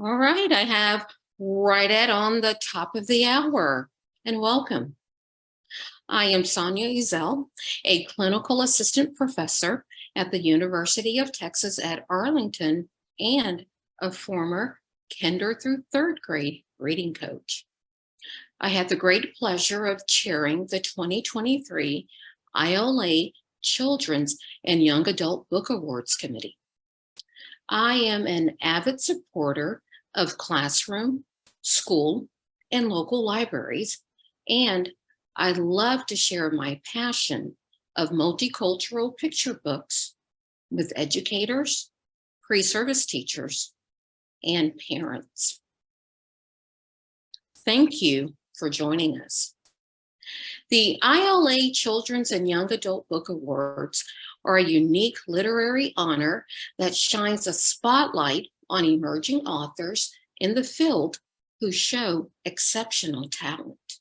All right, I have right at on the top of the hour, and welcome. I am Sonia Ezel, a clinical assistant professor at the University of Texas at Arlington and a former kinder through third grade reading coach. I had the great pleasure of chairing the 2023 ILA Children's and Young Adult Book Awards Committee. I am an avid supporter of classroom, school, and local libraries, and I love to share my passion of multicultural picture books with educators, pre-service teachers, and parents. Thank you for joining us. The ILA Children's and Young Adult Book Awards are a unique literary honor that shines a spotlight on emerging authors in the field who show exceptional talent.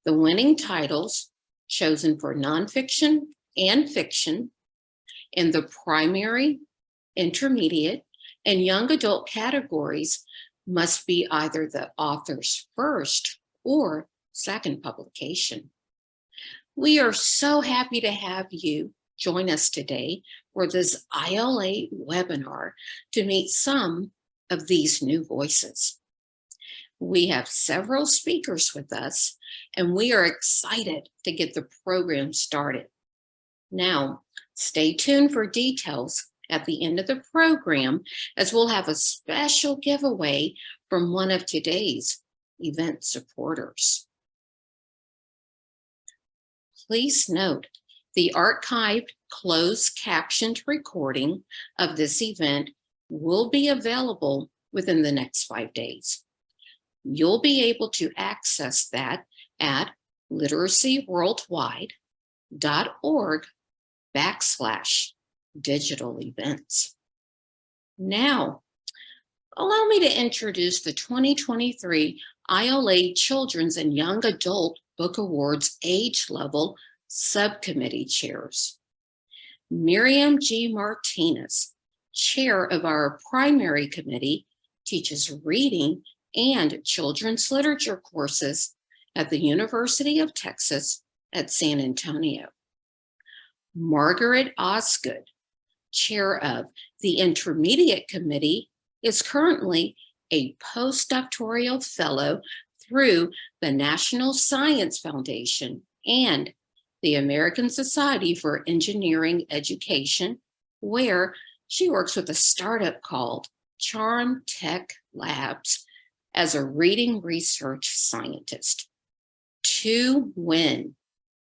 The winning titles, chosen for nonfiction and fiction, in the primary, intermediate, and young adult categories must be either the author's first or second publication. We are so happy to have you join us today for this ILA webinar to meet some of these new voices. We have several speakers with us, and we are excited to get the program started. Now, stay tuned for details at the end of the program, as we'll have a special giveaway from one of today's event supporters. Please note, the archived closed captioned recording of this event will be available within the next 5 days. You'll be able to access that at literacyworldwide.org/digital events. Now, allow me to introduce the 2023 ILA Children's and Young Adult Book Awards Age Level Subcommittee Chairs. Miriam G. Martinez, chair of our primary committee, teaches reading and children's literature courses at the University of Texas at San Antonio. Margaret Osgood, chair of the intermediate committee, is currently a postdoctoral fellow through the National Science Foundation and the American Society for Engineering Education, where she works with a startup called Charm Tech Labs as a reading research scientist. Tu Nguyen,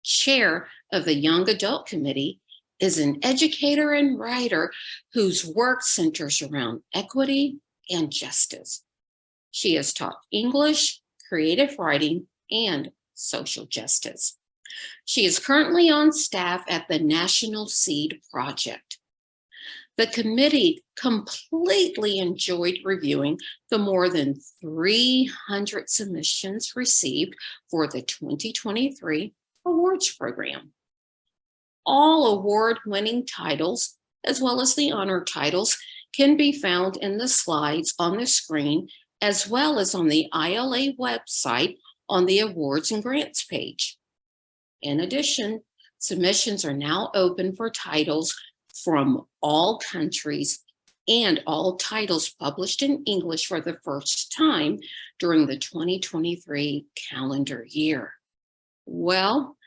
chair of the Young Adult Committee, is an educator and writer whose work centers around equity and justice. She has taught English, creative writing, and social justice. She is currently on staff at the National Seed Project. The committee completely enjoyed reviewing the more than 300 submissions received for the 2023 awards program. All award-winning titles, as well as the honor titles, can be found in the slides on the screen, as well as on the ILA website on the awards and grants page. In addition, submissions are now open for titles from all countries and all titles published in English for the first time during the 2023 calendar year. Well,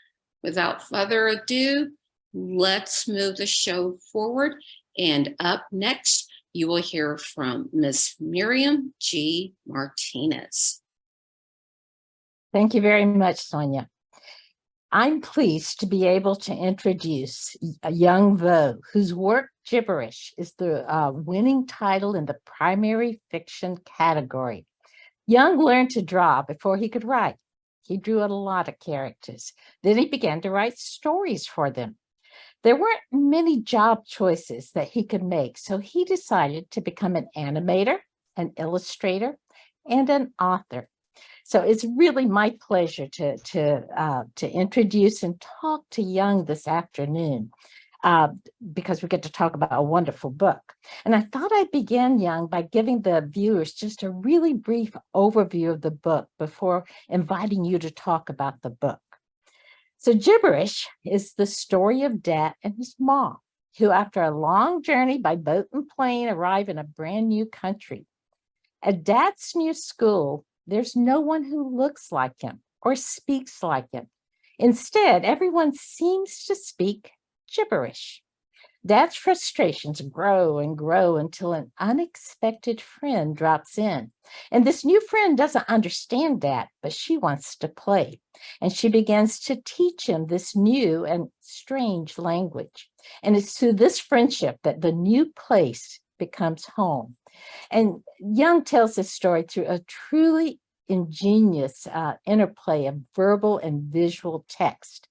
without further ado, let's move the show forward. And up next, you will hear from Ms. Miriam G. Martinez. Thank you very much, Sonia. I'm pleased to be able to introduce Young Vo, whose work, Gibberish, is the winning title in the primary fiction category. Young learned to draw before he could write. He drew a lot of characters. Then he began to write stories for them. There weren't many job choices that he could make, so he decided to become an animator, an illustrator, and an author. So it's really my pleasure to introduce and talk to Young this afternoon. because we get to talk about a wonderful book. And I thought I'd begin, Young, by giving the viewers just a really brief overview of the book before inviting you to talk about the book. So Gibberish is the story of Dat and his mom, who after a long journey by boat and plane arrive in a brand new country. At Dat's new school, there's no one who looks like him or speaks like him. Instead, everyone seems to speak gibberish. Dad's frustrations grow and grow until an unexpected friend drops in. And this new friend doesn't understand Dad, but she wants to play. And she begins to teach him this new and strange language. And it's through this friendship that the new place becomes home. And Young tells this story through a truly ingenious interplay of verbal and visual text.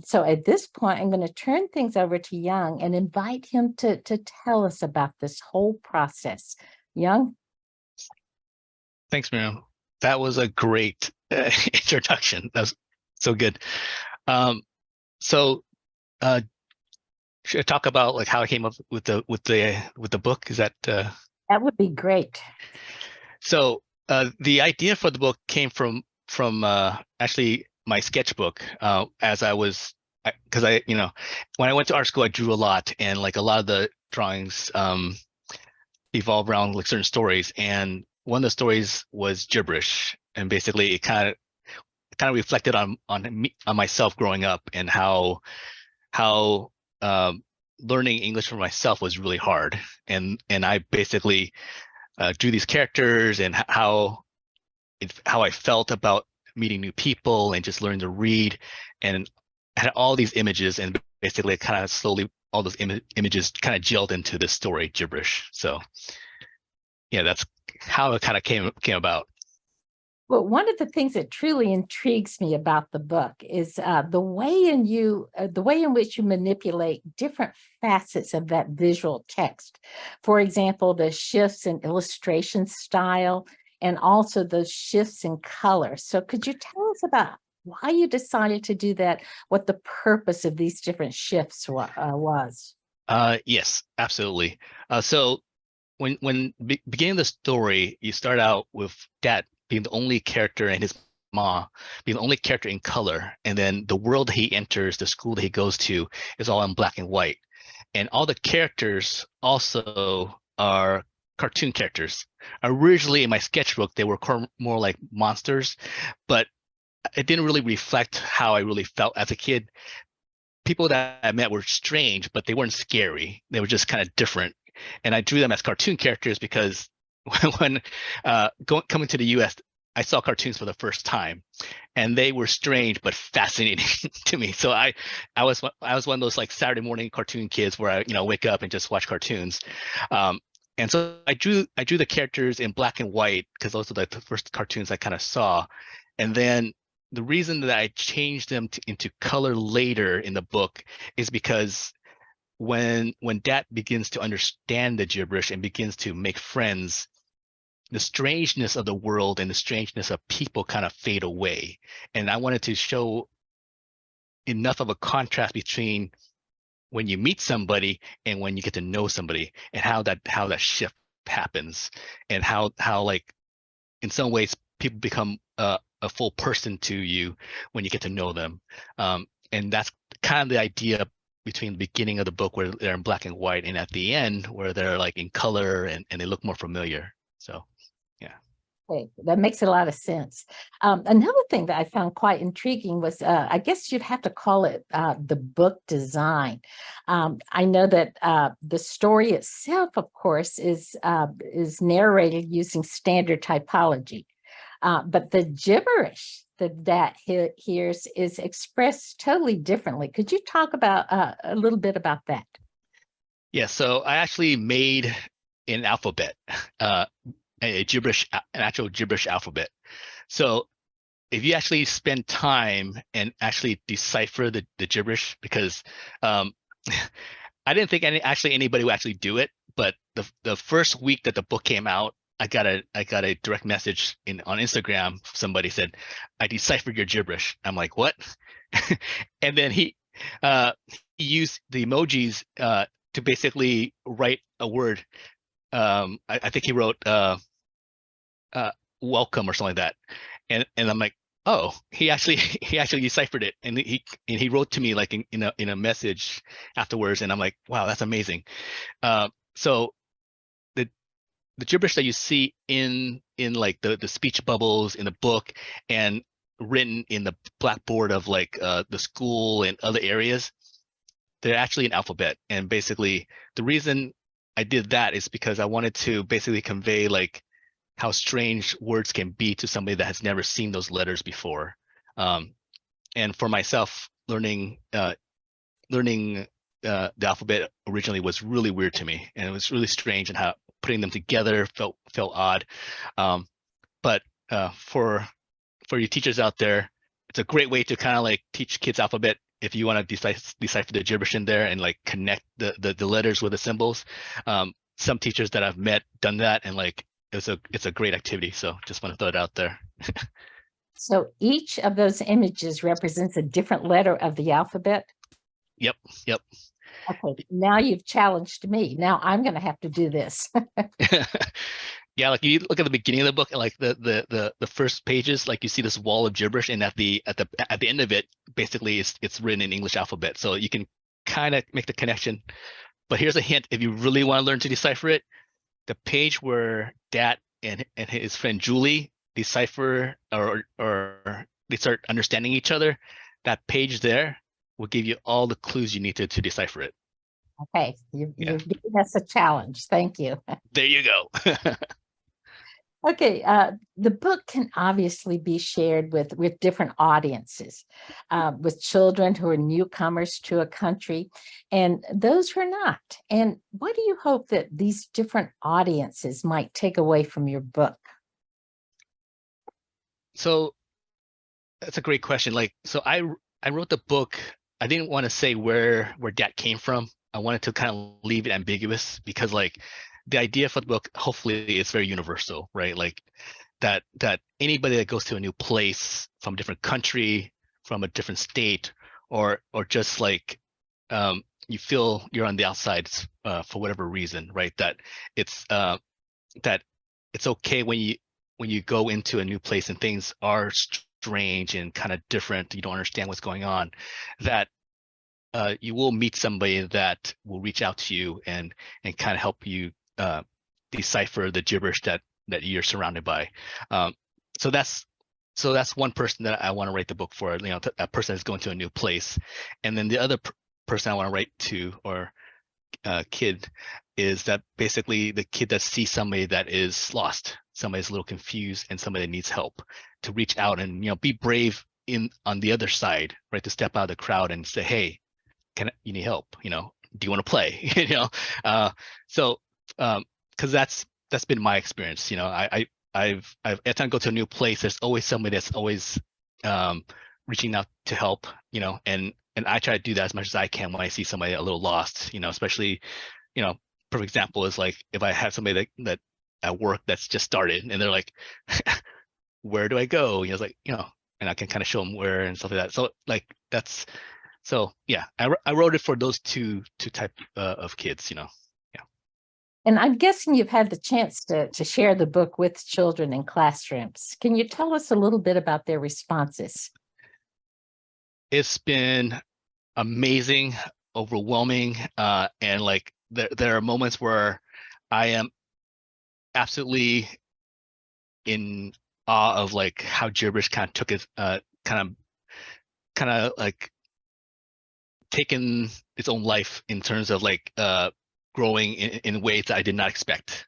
So at this point, I'm going to turn things over to Young and invite him to tell us about this whole process. Young? Thanks, Miriam. That was a great introduction. That was so good. Should I talk about like how I came up with the book? Is that That would be great. So the idea for the book came from actually my sketchbook, as I was, because when I went to art school, I drew a lot, and like a lot of the drawings evolve around like certain stories, and one of the stories was gibberish, and basically it kind of reflected on myself growing up, and how learning English for myself was really hard, and I basically drew these characters and how I felt about meeting new people and just learning to read, and I had all these images, and basically kind of slowly all those images kind of gelled into this story, gibberish. So yeah, that's how it kind of came about. Well, one of the things that truly intrigues me about the book is the way in which you manipulate different facets of that visual text. For example, the shifts in illustration style and also the shifts in color. So could you tell us about why you decided to do that, what the purpose of these different shifts was? Yes, absolutely. So when beginning the story, you start out with Dad being the only character and his mom being the only character in color, and then the world he enters, the school that he goes to, is all in black and white, and all the characters also are cartoon characters. Originally in my sketchbook, they were more like monsters, but it didn't really reflect how I really felt as a kid. People that I met were strange, but they weren't scary. They were just kind of different, and I drew them as cartoon characters because when coming to the US, I saw cartoons for the first time, and they were strange but fascinating to me. So I was one of those like Saturday morning cartoon kids where I wake up and just watch cartoons. And so I drew the characters in black and white because those are the first cartoons I kind of saw. And then the reason that I changed them into color later in the book is because when Dad begins to understand the gibberish and begins to make friends, the strangeness of the world and the strangeness of people kind of fade away. And I wanted to show enough of a contrast between when you meet somebody and when you get to know somebody, and how that shift happens, and how like in some ways people become a full person to you when you get to know them. And that's kind of the idea between the beginning of the book where they're in black and white, and at the end where they're like in color and they look more familiar. So yeah. Okay, that makes a lot of sense. Another thing that I found quite intriguing was, I guess you'd have to call it the book design. I know that the story itself, of course, is narrated using standard typology, but the gibberish that hears is expressed totally differently. Could you talk about a little bit about that? Yeah, so I actually made an alphabet. An actual gibberish alphabet. So if you actually spend time and actually decipher the gibberish, because I didn't think anybody would actually do it, but the first week that the book came out, I got a direct message on Instagram. Somebody said, "I deciphered your gibberish." I'm like, "What?" And then he used the emojis to basically write a word. I think he wrote welcome or something like that, and I'm like, oh, he actually deciphered it, and he wrote to me like in a message afterwards, and I'm like, wow, that's amazing. So the gibberish that you see in like the speech bubbles in the book and written in the blackboard of like the school and other areas, they're actually an alphabet. And basically the reason I did that is because I wanted to basically convey like how strange words can be to somebody that has never seen those letters before. And for myself, learning the alphabet originally was really weird to me, and it was really strange, and how putting them together felt odd. But for you teachers out there, it's a great way to kind of like teach kids alphabet if you want to decipher the gibberish in there and like connect the letters with the symbols. Some teachers that I've met done that, and like it's a great activity. So just want to throw it out there. So each of those images represents a different letter of the alphabet. Yep. Okay, now you've challenged me. Now I'm going to have to do this. Yeah, like you look at the beginning of the book and like the first pages, like you see this wall of gibberish, and at the end of it, basically it's written in English alphabet. So you can kind of make the connection. But here's a hint: if you really want to learn to decipher it, the page where Dad and his friend Julie decipher or they start understanding each other, that page there will give you all the clues you need to decipher it. Okay, you've given us a challenge. Thank you. There you go. Okay, the book can obviously be shared with different audiences, with children who are newcomers to a country and those who are not. And what do you hope that these different audiences might take away from your book? So that's a great question. Like, so I wrote the book. I didn't want to say where Dad came from. I wanted to kind of leave it ambiguous, because like the idea for the book, hopefully, is very universal, right? Like that anybody that goes to a new place from a different country, from a different state, or just like you feel you're on the outside for whatever reason, right? That it's okay when you go into a new place and things are strange and kind of different, you don't understand what's going on, that you will meet somebody that will reach out to you and kind of help you decipher the gibberish that you're surrounded by. So that's one person that I want to write the book for. You know, a person that's going to a new place, and then the other person I want to write to, or kid, is that basically the kid that sees somebody that is lost, somebody's a little confused, and somebody that needs help, to reach out and be brave on the other side, right? To step out of the crowd and say, hey, you need help? Do you want to play? So because that's been my experience. I've every time I go to a new place, there's always somebody that's always reaching out to help. And I try to do that as much as I can when I see somebody a little lost. Especially, perfect example is like if I have somebody that at work that's just started and they're like, where do I go? It's like, and I can kind of show them where and stuff like that. So like so yeah, I wrote it for those two type of kids, Yeah. And I'm guessing you've had the chance to share the book with children in classrooms. Can you tell us a little bit about their responses? It's been amazing, overwhelming, and like there are moments where I am absolutely in awe of like how gibberish kind of took it, kind of like taken its own life in terms of like growing in ways that I did not expect.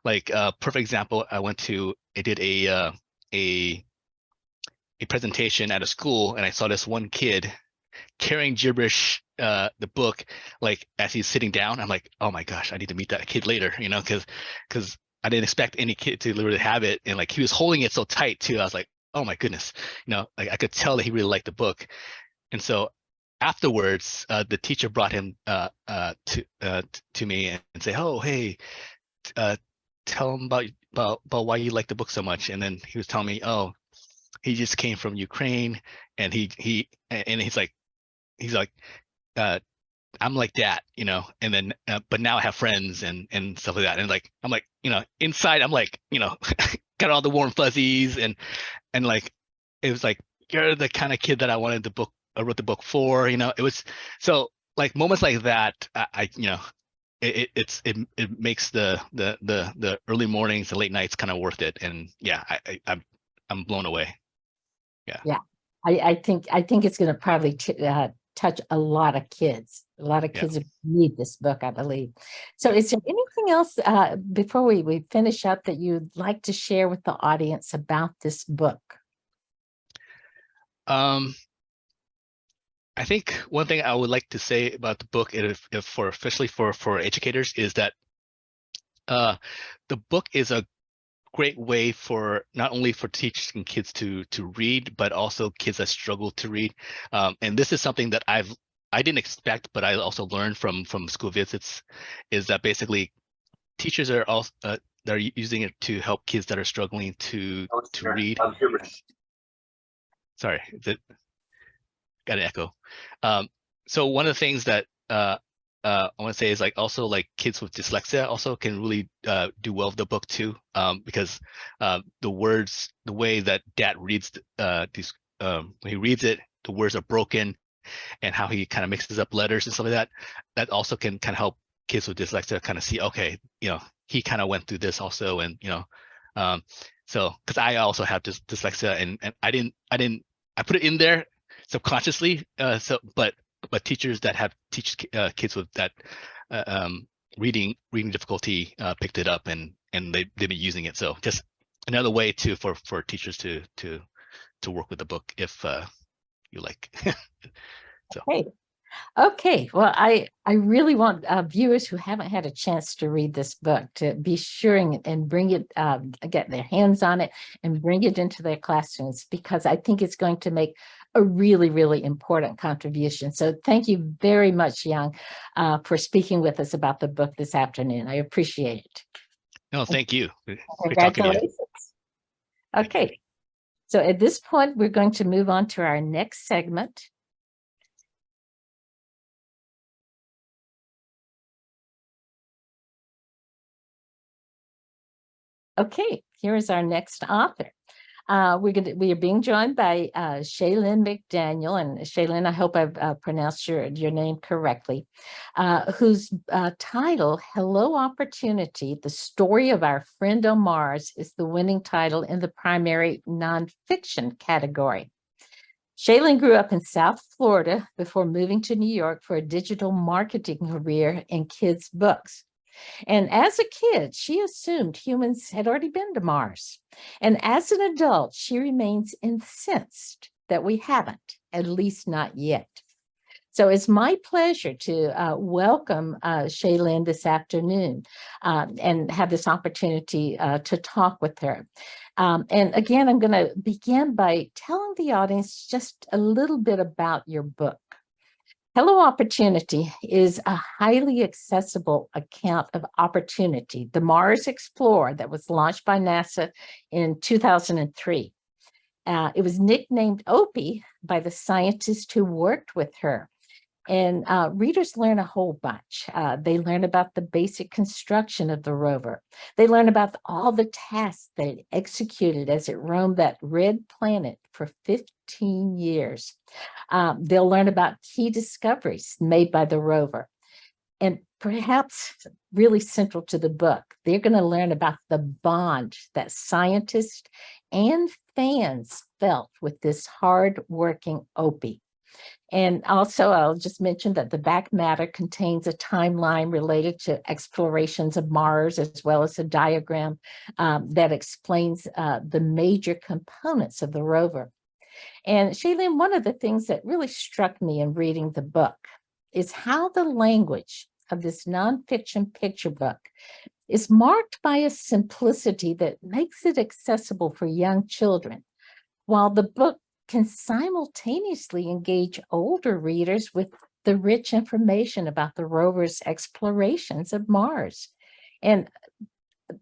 Like perfect example, I did a presentation at a school, and I saw this one kid carrying gibberish, the book, like as he's sitting down. I'm like, oh my gosh, I need to meet that kid later, because I didn't expect any kid to literally have it, and like he was holding it so tight too. I was like, oh my goodness, like I could tell that he really liked the book. And so afterwards, the teacher brought him to me and say, oh, hey, tell him about why you like the book so much. And then he was telling me, oh, he just came from Ukraine, and he's like, he's like, I'm like that, and then, but now I have friends and stuff like that. And like, I'm like, inside, I'm like, got all the warm fuzzies and like, it was like, you're the kind of kid that I wrote the book for, it was, so like moments like that, it makes the early mornings, the late nights kind of worth it. And yeah, I'm blown away. Yeah. I think it's going to probably touch a lot of kids. A lot of kids read this book, I believe. So is there anything else before we finish up that you'd like to share with the audience about this book? I think one thing I would like to say about the book, especially for educators, is that the book is a great way for not only for teaching kids to read, but also kids that struggle to read. And this is something that I didn't expect, but I also learned from school visits, is that basically teachers are also they're using it to help kids that are struggling to read. Sorry, got an echo. So one of the things that I want to say is like also like kids with dyslexia also can really do well with the book too, because the words, the way that Dad reads when he reads it, the words are broken, and how he kind of mixes up letters and stuff like that. That also can kind of help kids with dyslexia kind of see, okay, he kind of went through this also, and so because I also have dyslexia, and I put it in there subconsciously, but teachers that teach kids with that reading difficulty picked it up, and they've been using it. So just another way for teachers to work with the book, if you like. So. Okay. Well, I really want viewers who haven't had a chance to read this book to be sure and bring it, get their hands on it and bring it into their classrooms, because I think it's going to make a really, really important contribution. So thank you very much, Young, for speaking with us about the book this afternoon. I appreciate it. No, thank you. Congratulations. Okay. So at this point, we're going to move on to our next segment. Okay, here is our next author. We are being joined by Shaylin McDaniel, and Shaylin, I hope I've pronounced your name correctly, whose title, Hello Opportunity, The Story of Our Friend on Mars, is the winning title in the primary nonfiction category. Shaylin grew up in South Florida before moving to New York for a digital marketing career in kids' books. And as a kid, she assumed humans had already been to Mars. And as an adult, she remains incensed that we haven't, at least not yet. So it's my pleasure to welcome Shaylin this afternoon and have this opportunity to talk with her. And again, I'm going to begin by telling the audience just a little bit about your book. Hello Opportunity is a highly accessible account of Opportunity, the Mars Explorer that was launched by NASA in 2003. It was nicknamed Opie by the scientists who worked with her. And readers learn a whole bunch. They learn about the basic construction of the rover. They learn about all the tasks that it executed as it roamed that red planet for 15 years. They'll learn about key discoveries made by the rover. And perhaps really central to the book, they're going to learn about the bond that scientists and fans felt with this hard-working Opie. And also, I'll just mention that the back matter contains a timeline related to explorations of Mars, as well as a diagram that explains the major components of the rover. And Shaylin, one of the things that really struck me in reading the book is how the language of this nonfiction picture book is marked by a simplicity that makes it accessible for young children, while the book can simultaneously engage older readers with the rich information about the rover's explorations of Mars. And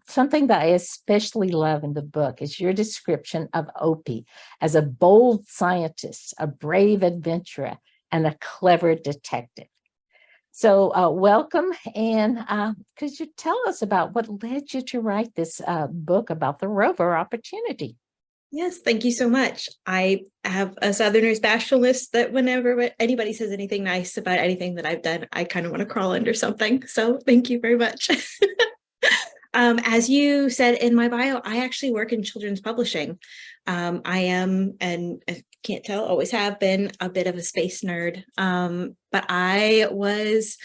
something that I especially love in the book is your description of Opie as a bold scientist, a brave adventurer, and a clever detective. So welcome, and could you tell us about what led you to write this book about the rover opportunity? Yes, thank you so much. I have a Southerners bashfulness that whenever anybody says anything nice about anything that I've done, I kind of want to crawl under something. So thank you very much. As you said in my bio, I actually work in children's publishing. I am, and I can't tell, always have been a bit of a space nerd. But I was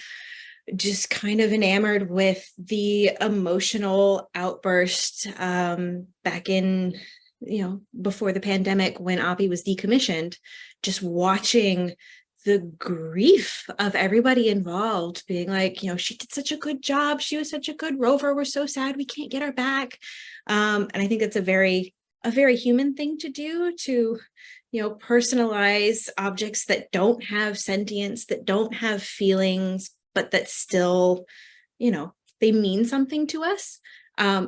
just kind of enamored with the emotional outburst back in, before the pandemic, when Oppie was decommissioned, just watching the grief of everybody involved being like, she did such a good job. She was such a good rover. We're so sad we can't get her back. And I think it's a very human thing to do, to, personalize objects that don't have sentience, that don't have feelings, but that still, they mean something to us.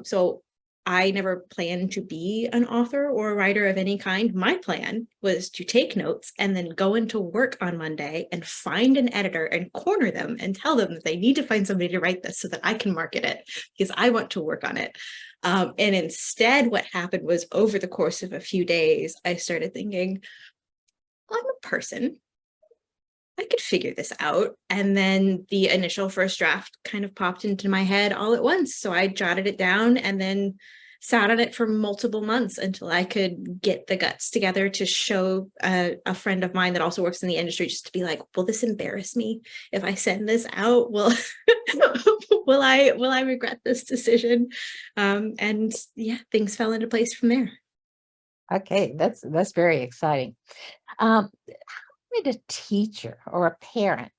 So I never planned to be an author or a writer of any kind. My plan was to take notes and then go into work on Monday and find an editor and corner them and tell them that they need to find somebody to write this so that I can market it, because I want to work on it. And instead, what happened was, over the course of a few days, I started thinking, I'm a person. I could figure this out. And then the initial first draft kind of popped into my head all at once. So I jotted it down and then sat on it for multiple months until I could get the guts together to show a friend of mine that also works in the industry, just to be like, will this embarrass me if I send this out? Will I regret this decision? And yeah, things fell into place from there. Okay, that's very exciting. Did a teacher or a parent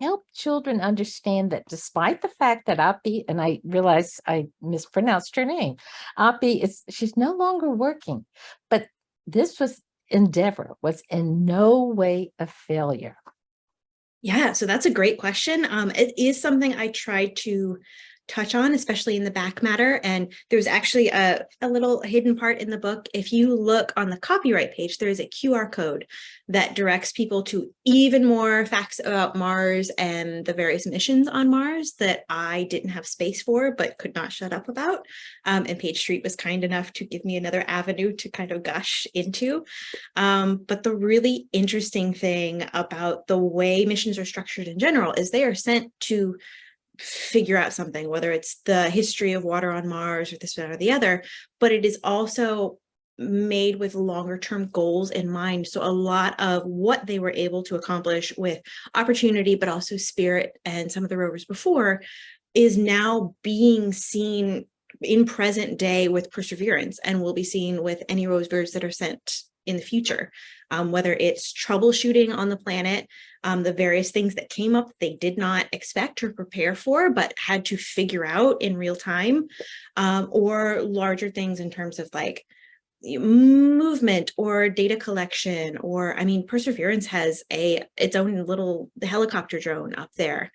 help children understand that despite the fact that Oppie, and I realize I mispronounced her name, Oppie she's no longer working, but this endeavor was in no way a failure? Yeah, so that's a great question. It is something I tried to touch on, especially in the back matter. And there's actually a little hidden part in the book. If you look on the copyright page, there is a QR code that directs people to even more facts about Mars and the various missions on Mars that I didn't have space for, but could not shut up about. And Page Street was kind enough to give me another avenue to kind of gush into. But the really interesting thing about the way missions are structured in general is they are sent to figure out something, whether it's the history of water on Mars or this, that, or the other, but it is also made with longer term goals in mind. So a lot of what they were able to accomplish with Opportunity, but also Spirit and some of the rovers before, is now being seen in present day with Perseverance, and will be seen with any rovers that are sent in the future, whether it's troubleshooting on the planet, the various things that came up they did not expect or prepare for, but had to figure out in real time, or larger things in terms of like movement or data collection. Or, I mean, Perseverance has its own little helicopter drone up there,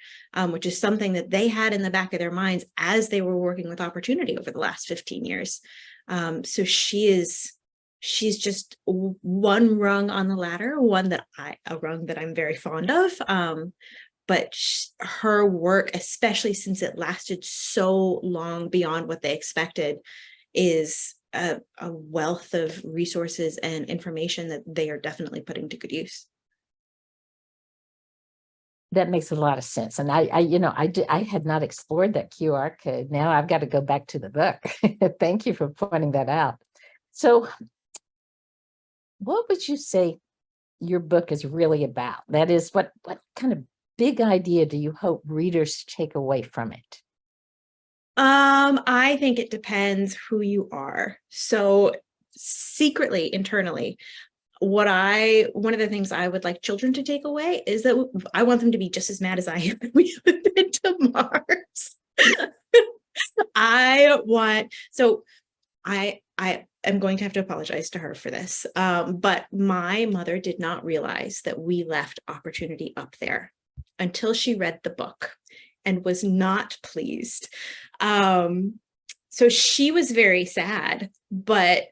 which is something that they had in the back of their minds as they were working with Opportunity over the last 15 years. So she's just one rung on the ladder, a rung that I'm very fond of. But her work, especially since it lasted so long beyond what they expected, is a wealth of resources and information that they are definitely putting to good use. That makes a lot of sense. And I had not explored that QR code. Now I've got to go back to the book. Thank you for pointing that out. So what would you say your book is really about? That is, what kind of big idea do you hope readers take away from it? I think it depends who you are. So secretly, internally, one of the things I would like children to take away is that I want them to be just as mad as I am that we haven't been to Mars. I am going to have to apologize to her for this. But my mother did not realize that we left Opportunity up there until she read the book and was not pleased. So she was very sad, but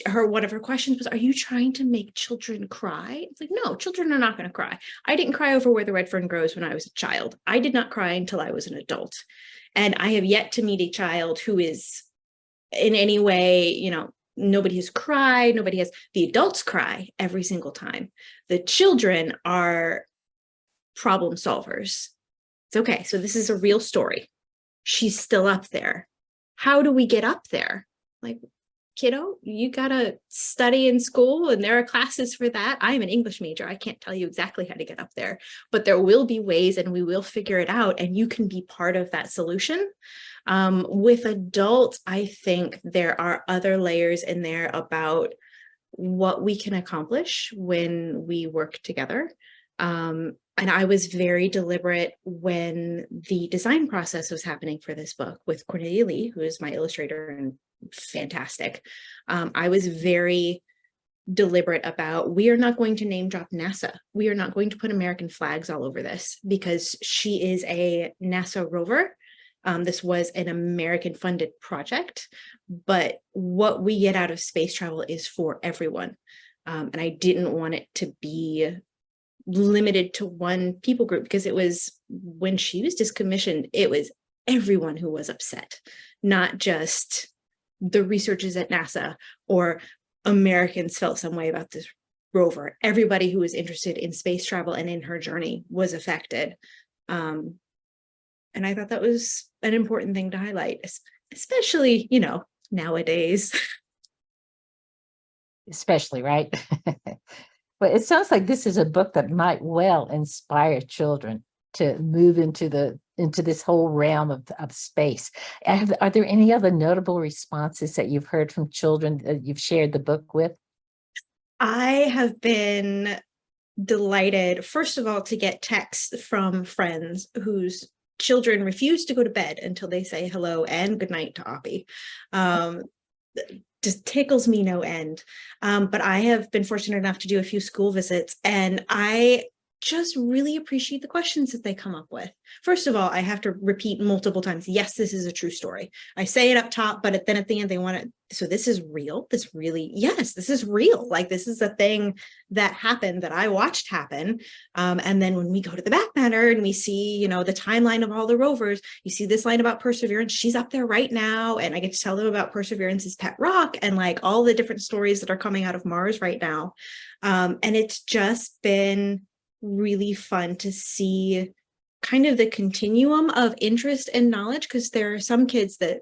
one of her questions was, are you trying to make children cry? It's like, no, children are not going to cry. I didn't cry over Where the Red Fern Grows when I was a child. I did not cry until I was an adult. And I have yet to meet a child who is in any way, nobody has cried. The adults cry every single time. The children are problem solvers. It's okay. So this is a real story. She's still up there. How do we get up there? Like, kiddo, you gotta study in school and there are classes for that. I'm an English major. I can't tell you exactly how to get up there, but there will be ways and we will figure it out, and you can be part of that solution. With adults, I think there are other layers in there about what we can accomplish when we work together. And I was very deliberate when the design process was happening for this book with Cornelia Lee, who is my illustrator and fantastic. I was very deliberate about, we are not going to name drop NASA. We are not going to put American flags all over this, because she is a NASA rover. This was an American funded project, but what we get out of space travel is for everyone. And I didn't want it to be limited to one people group, because it was, when she was discommissioned, it was everyone who was upset, not just the researchers at NASA or Americans felt some way about this rover. Everybody who was interested in space travel and in her journey was affected. And I thought that was an important thing to highlight, especially, nowadays. Especially, right? But it sounds like this is a book that might well inspire children to move into this whole realm of space. Are there any other notable responses that you've heard from children that you've shared the book with? I have been delighted, first of all, to get texts from friends whose children refuse to go to bed until they say hello and goodnight to Oppie. Just tickles me no end. But I have been fortunate enough to do a few school visits, and I just really appreciate the questions that they come up with. First of all, I have to repeat multiple times, yes, this is a true story. I say it up top, but then at the end they want it. So this is real. Yes, this is real. Like, this is a thing that happened, that I watched happen. And then when we go to the back matter and we see, the timeline of all the rovers, you see this line about Perseverance. She's up there right now. And I get to tell them about Perseverance's pet rock and like all the different stories that are coming out of Mars right now. And it's just been really fun to see kind of the continuum of interest and knowledge, because there are some kids that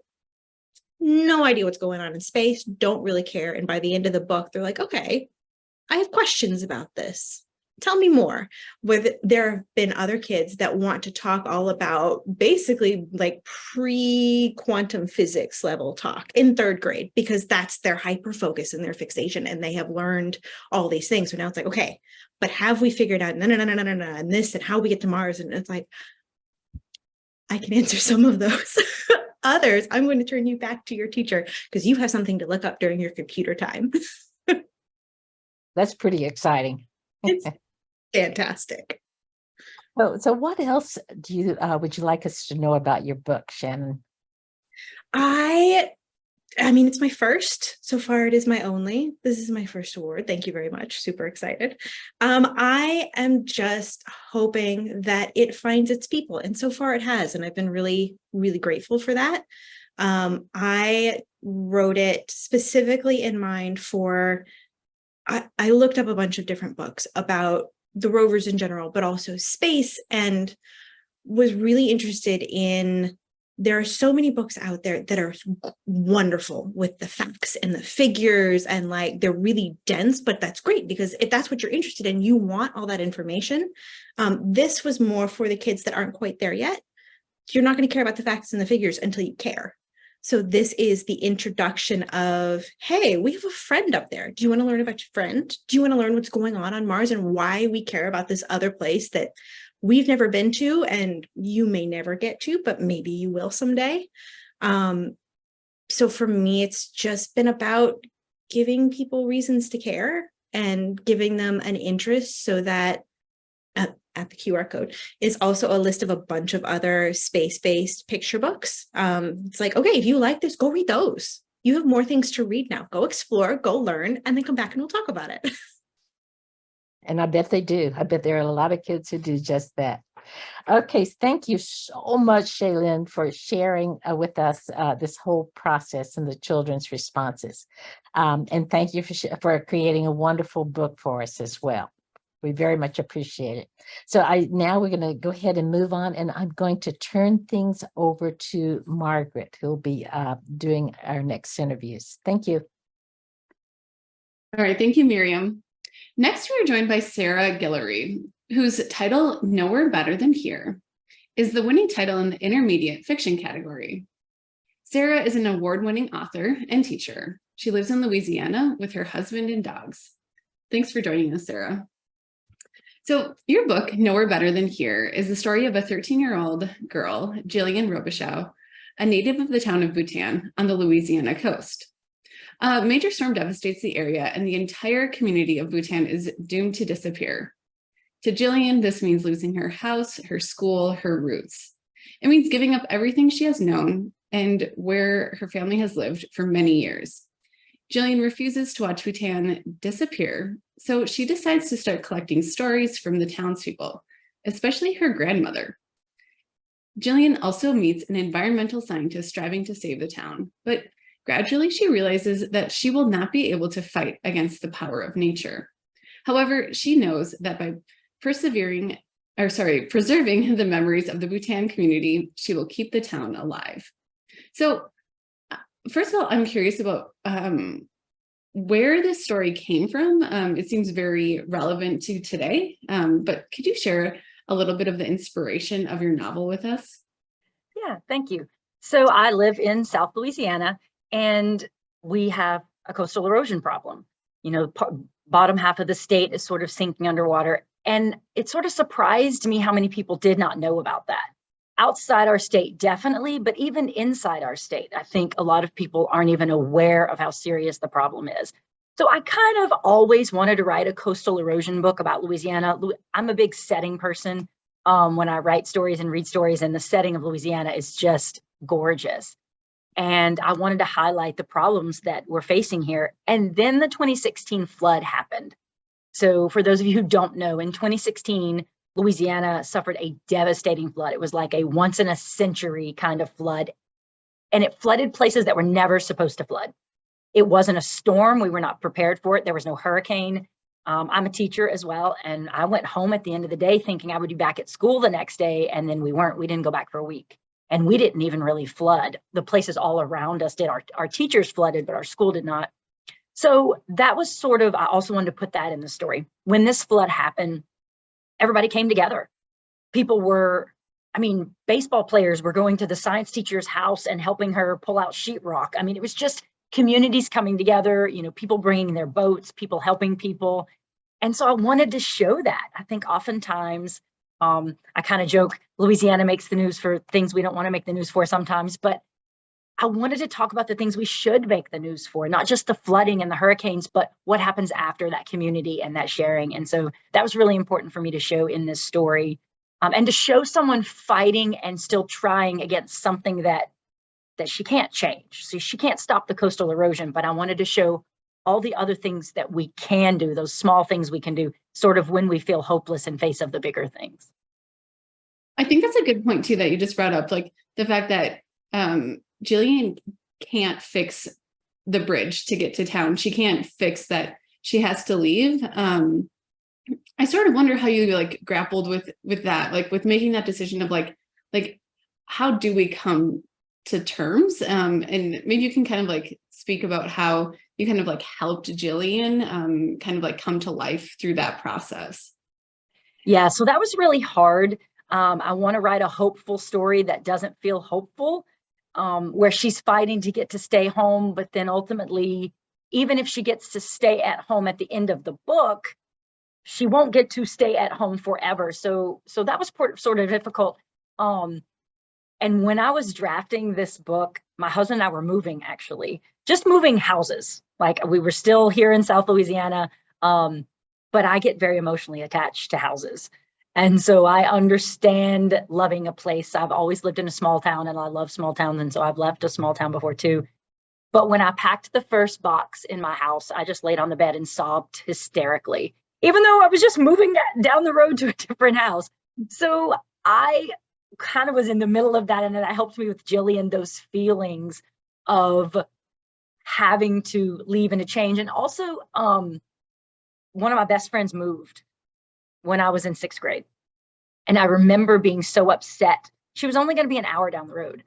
no idea what's going on in space, don't really care. And by the end of the book, they're like, okay, I have questions about this. Tell me more. Where there have been other kids that want to talk all about basically like pre-quantum physics level talk in third grade, because that's their hyper focus and their fixation, and they have learned all these things. So now it's like, okay, but have we figured out and this and how we get to Mars? And it's like, I can answer some of those. Others, I'm going to turn you back to your teacher because you have something to look up during your computer time. That's pretty exciting. It's fantastic. So what else would you like us to know about your book, Shannon? I mean, it's my first. So far, it is my only. This is my first award. Thank you very much. Super excited. I am just hoping that it finds its people. And so far it has. And I've been really, really grateful for that. I wrote it specifically in mind for, I looked up a bunch of different books about the rovers in general, but also space, and was really interested in, there are so many books out there that are wonderful with the facts and the figures, and like they're really dense, but that's great because if that's what you're interested in, you want all that information. This was more for the kids that aren't quite there yet. You're not going to care about the facts and the figures until you care. So this is the introduction of, hey, we have a friend up there. Do you want to learn about your friend? Do you want to learn what's going on Mars and why we care about this other place that we've never been to and you may never get to, but maybe you will someday? So for me, it's just been about giving people reasons to care and giving them an interest so that at the QR code is also a list of a bunch of other space-based picture books. It's like, okay, if you like this, go read those. You have more things to read now. Go explore, go learn, and then come back and we'll talk about it. And I bet they do. I bet there are a lot of kids who do just that. Okay, thank you so much, Shaylin, for sharing with us this whole process and the children's responses. And thank you for creating a wonderful book for us as well. We very much appreciate it. So now we're going to go ahead and move on, and I'm going to turn things over to Margaret, who'll be doing our next interviews. Thank you. All right, thank you, Miriam. Next, we're joined by Sarah Guillory, whose title, Nowhere Better Than Here, is the winning title in the intermediate fiction category. Sarah is an award-winning author and teacher. She lives in Louisiana with her husband and dogs. Thanks for joining us, Sarah. So your book, Nowhere Better Than Here, is the story of a 13-year-old girl, Jillian Robichaud, a native of the town of Bhutan on the Louisiana coast. A major storm devastates the area, and the entire community of Bhutan is doomed to disappear. To Jillian, this means losing her house, her school, her roots. It means giving up everything she has known and where her family has lived for many years. Jillian refuses to watch Bhutan disappear, so she decides to start collecting stories from the townspeople, especially her grandmother. Jillian also meets an environmental scientist striving to save the town, but gradually she realizes that she will not be able to fight against the power of nature. However, she knows that by preserving the memories of the Bhutan community, she will keep the town alive. So first of all, I'm curious about where this story came from. It seems very relevant to today, but could you share a little bit of the inspiration of your novel with us? Yeah, thank you. So I live in South Louisiana, and we have a coastal erosion problem. You know, bottom half of the state is sort of sinking underwater. And it sort of surprised me how many people did not know about that. Outside our state, definitely, but even inside our state, I think a lot of people aren't even aware of how serious the problem is. So I kind of always wanted to write a coastal erosion book about Louisiana. I'm a big setting person when I write stories and read stories, and the setting of Louisiana is just gorgeous. And I wanted to highlight the problems that we're facing here. And then the 2016 flood happened. So for those of you who don't know, in 2016, Louisiana suffered a devastating flood. It was like a once in a century kind of flood. And it flooded places that were never supposed to flood. It wasn't a storm. We were not prepared for it. There was no hurricane. I'm a teacher as well. And I went home at the end of the day thinking I would be back at school the next day. And then we weren't. We didn't go back for a week. And we didn't even really flood. The places all around us did. Our teachers flooded, but our school did not. So that was sort of, I also wanted to put that in the story. When this flood happened, everybody came together. People were, baseball players were going to the science teacher's house and helping her pull out sheetrock. It was just communities coming together, people bringing their boats, people helping people. And so I wanted to show that. I think oftentimes, I kind of joke, Louisiana makes the news for things we don't want to make the news for sometimes, but I wanted to talk about the things we should make the news for, not just the flooding and the hurricanes, but what happens after that community and that sharing. And so that was really important for me to show in this story, and to show someone fighting and still trying against something that she can't change. So she can't stop the coastal erosion, but I wanted to show all the other things that we can do, those small things we can do, sort of when we feel hopeless in face of the bigger things. I think that's a good point too, that you just brought up, like the fact that Jillian can't fix the bridge to get to town. She can't fix that she has to leave. I sort of wonder how you grappled with that, like with making that decision of like how do we come to terms? And maybe you can kind of speak about how you kind of helped Jillian kind of come to life through that process. Yeah, so that was really hard. I want to write a hopeful story that doesn't feel hopeful, where she's fighting to get to stay home, but then ultimately, even if she gets to stay at home at the end of the book, she won't get to stay at home forever. So that was sort of difficult. And when I was drafting this book, my husband and I were moving, actually, just moving houses. Like we were still here in South Louisiana, but I get very emotionally attached to houses. And so I understand loving a place. I've always lived in a small town and I love small towns. And so I've left a small town before too. But when I packed the first box in my house, I just laid on the bed and sobbed hysterically, even though I was just moving down the road to a different house. So I kind of was in the middle of that. And that helped me with Jillian, those feelings of having to leave and to change. And also, one of my best friends moved when I was in 6th grade. And I remember being so upset. She was only going to be an hour down the road,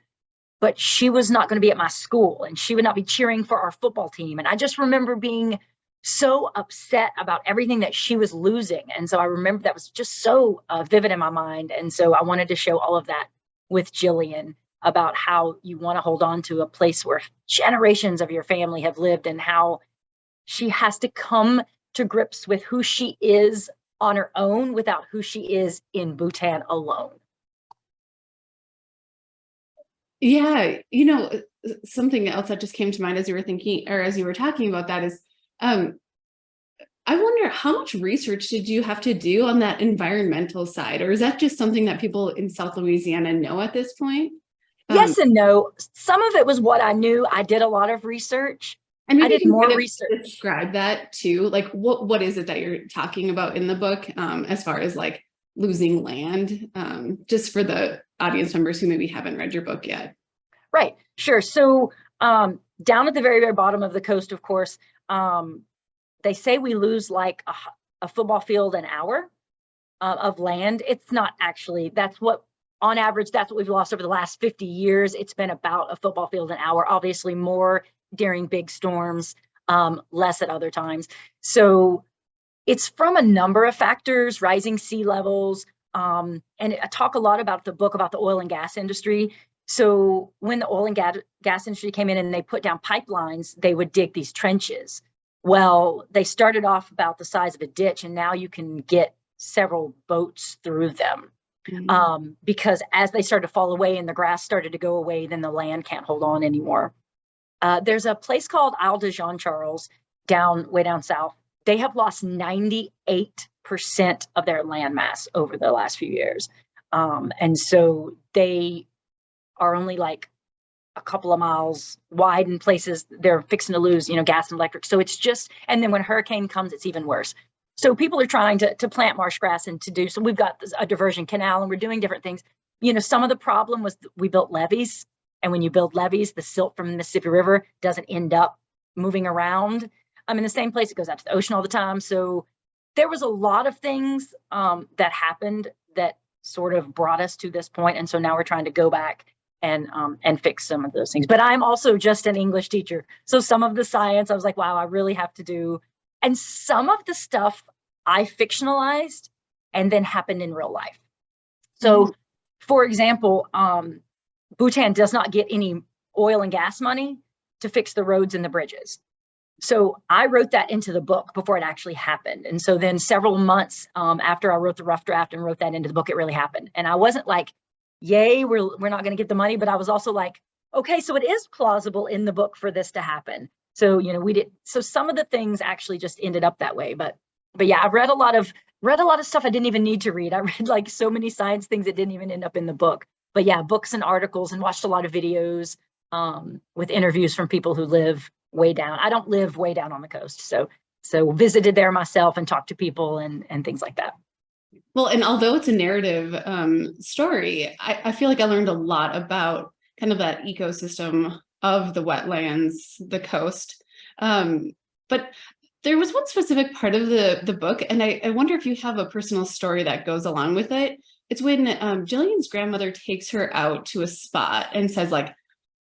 but she was not going to be at my school and she would not be cheering for our football team. And I just remember being so upset about everything that she was losing. And so I remember that was just so vivid in my mind. And so I wanted to show all of that with Jillian about how you want to hold on to a place where generations of your family have lived and how she has to come to grips with who she is on her own without who she is in Bhutan alone. Yeah, something else that just came to mind as you were thinking, or as you were talking about that is, I wonder how much research did you have to do on that environmental side, or is that just something that people in South Louisiana know at this point? Yes and no. Some of it was what I knew. I did a lot of research. And I did more research. Describe that too. Like what is it that you're talking about in the book, as far as like losing land, just for the audience members who maybe haven't read your book yet? Right, sure. So down at the very, very bottom of the coast, of course, they say we lose like a football field an hour of land. It's not actually, that's what, on average, that's what we've lost over the last 50 years. It's been about a football field an hour, obviously more during big storms, less at other times. So it's from a number of factors, rising sea levels, and I talk a lot about the book about the oil and gas industry. So when the oil and gas industry came in and they put down pipelines, they would dig these trenches. Well, they started off about the size of a ditch, and now you can get several boats through them. Mm-hmm. Because as they started to fall away and the grass started to go away, then the land can't hold on anymore. There's a place called Isle de Jean Charles way down south. They have lost 98% of their land mass over the last few years. And so they are only like a couple of miles wide in places they're fixing to lose, gas and electric. So it's just, and then when a hurricane comes, it's even worse. So people are trying to plant marsh grass and to do, so we've got a diversion canal and we're doing different things. Some of the problem was we built levees. And when you build levees, the silt from the Mississippi River doesn't end up moving around. In the same place, it goes out to the ocean all the time. So there was a lot of things that happened that sort of brought us to this point. And so now we're trying to go back and fix some of those things. But I'm also just an English teacher. So some of the science, I was like, wow, I really have to do. And some of the stuff I fictionalized and then happened in real life. So, for example, Bhutan does not get any oil and gas money to fix the roads and the bridges. So I wrote that into the book before it actually happened. And so then several months after I wrote the rough draft and wrote that into the book, it really happened. And I wasn't like, yay, we're not going to get the money. But I was also like, okay, so it is plausible in the book for this to happen. So, so some of the things actually just ended up that way. But yeah, I've read a lot of stuff I didn't even need to read. I read like so many science things that didn't even end up in the book. But yeah, books and articles, and watched a lot of videos with interviews from people who live way down. I don't live way down on the coast. So visited there myself and talked to people and things like that. Well, and although it's a narrative story, I feel like I learned a lot about kind of that ecosystem of the wetlands, the coast. But there was one specific part of the book, and I wonder if you have a personal story that goes along with it. It's when Jillian's grandmother takes her out to a spot and says, like,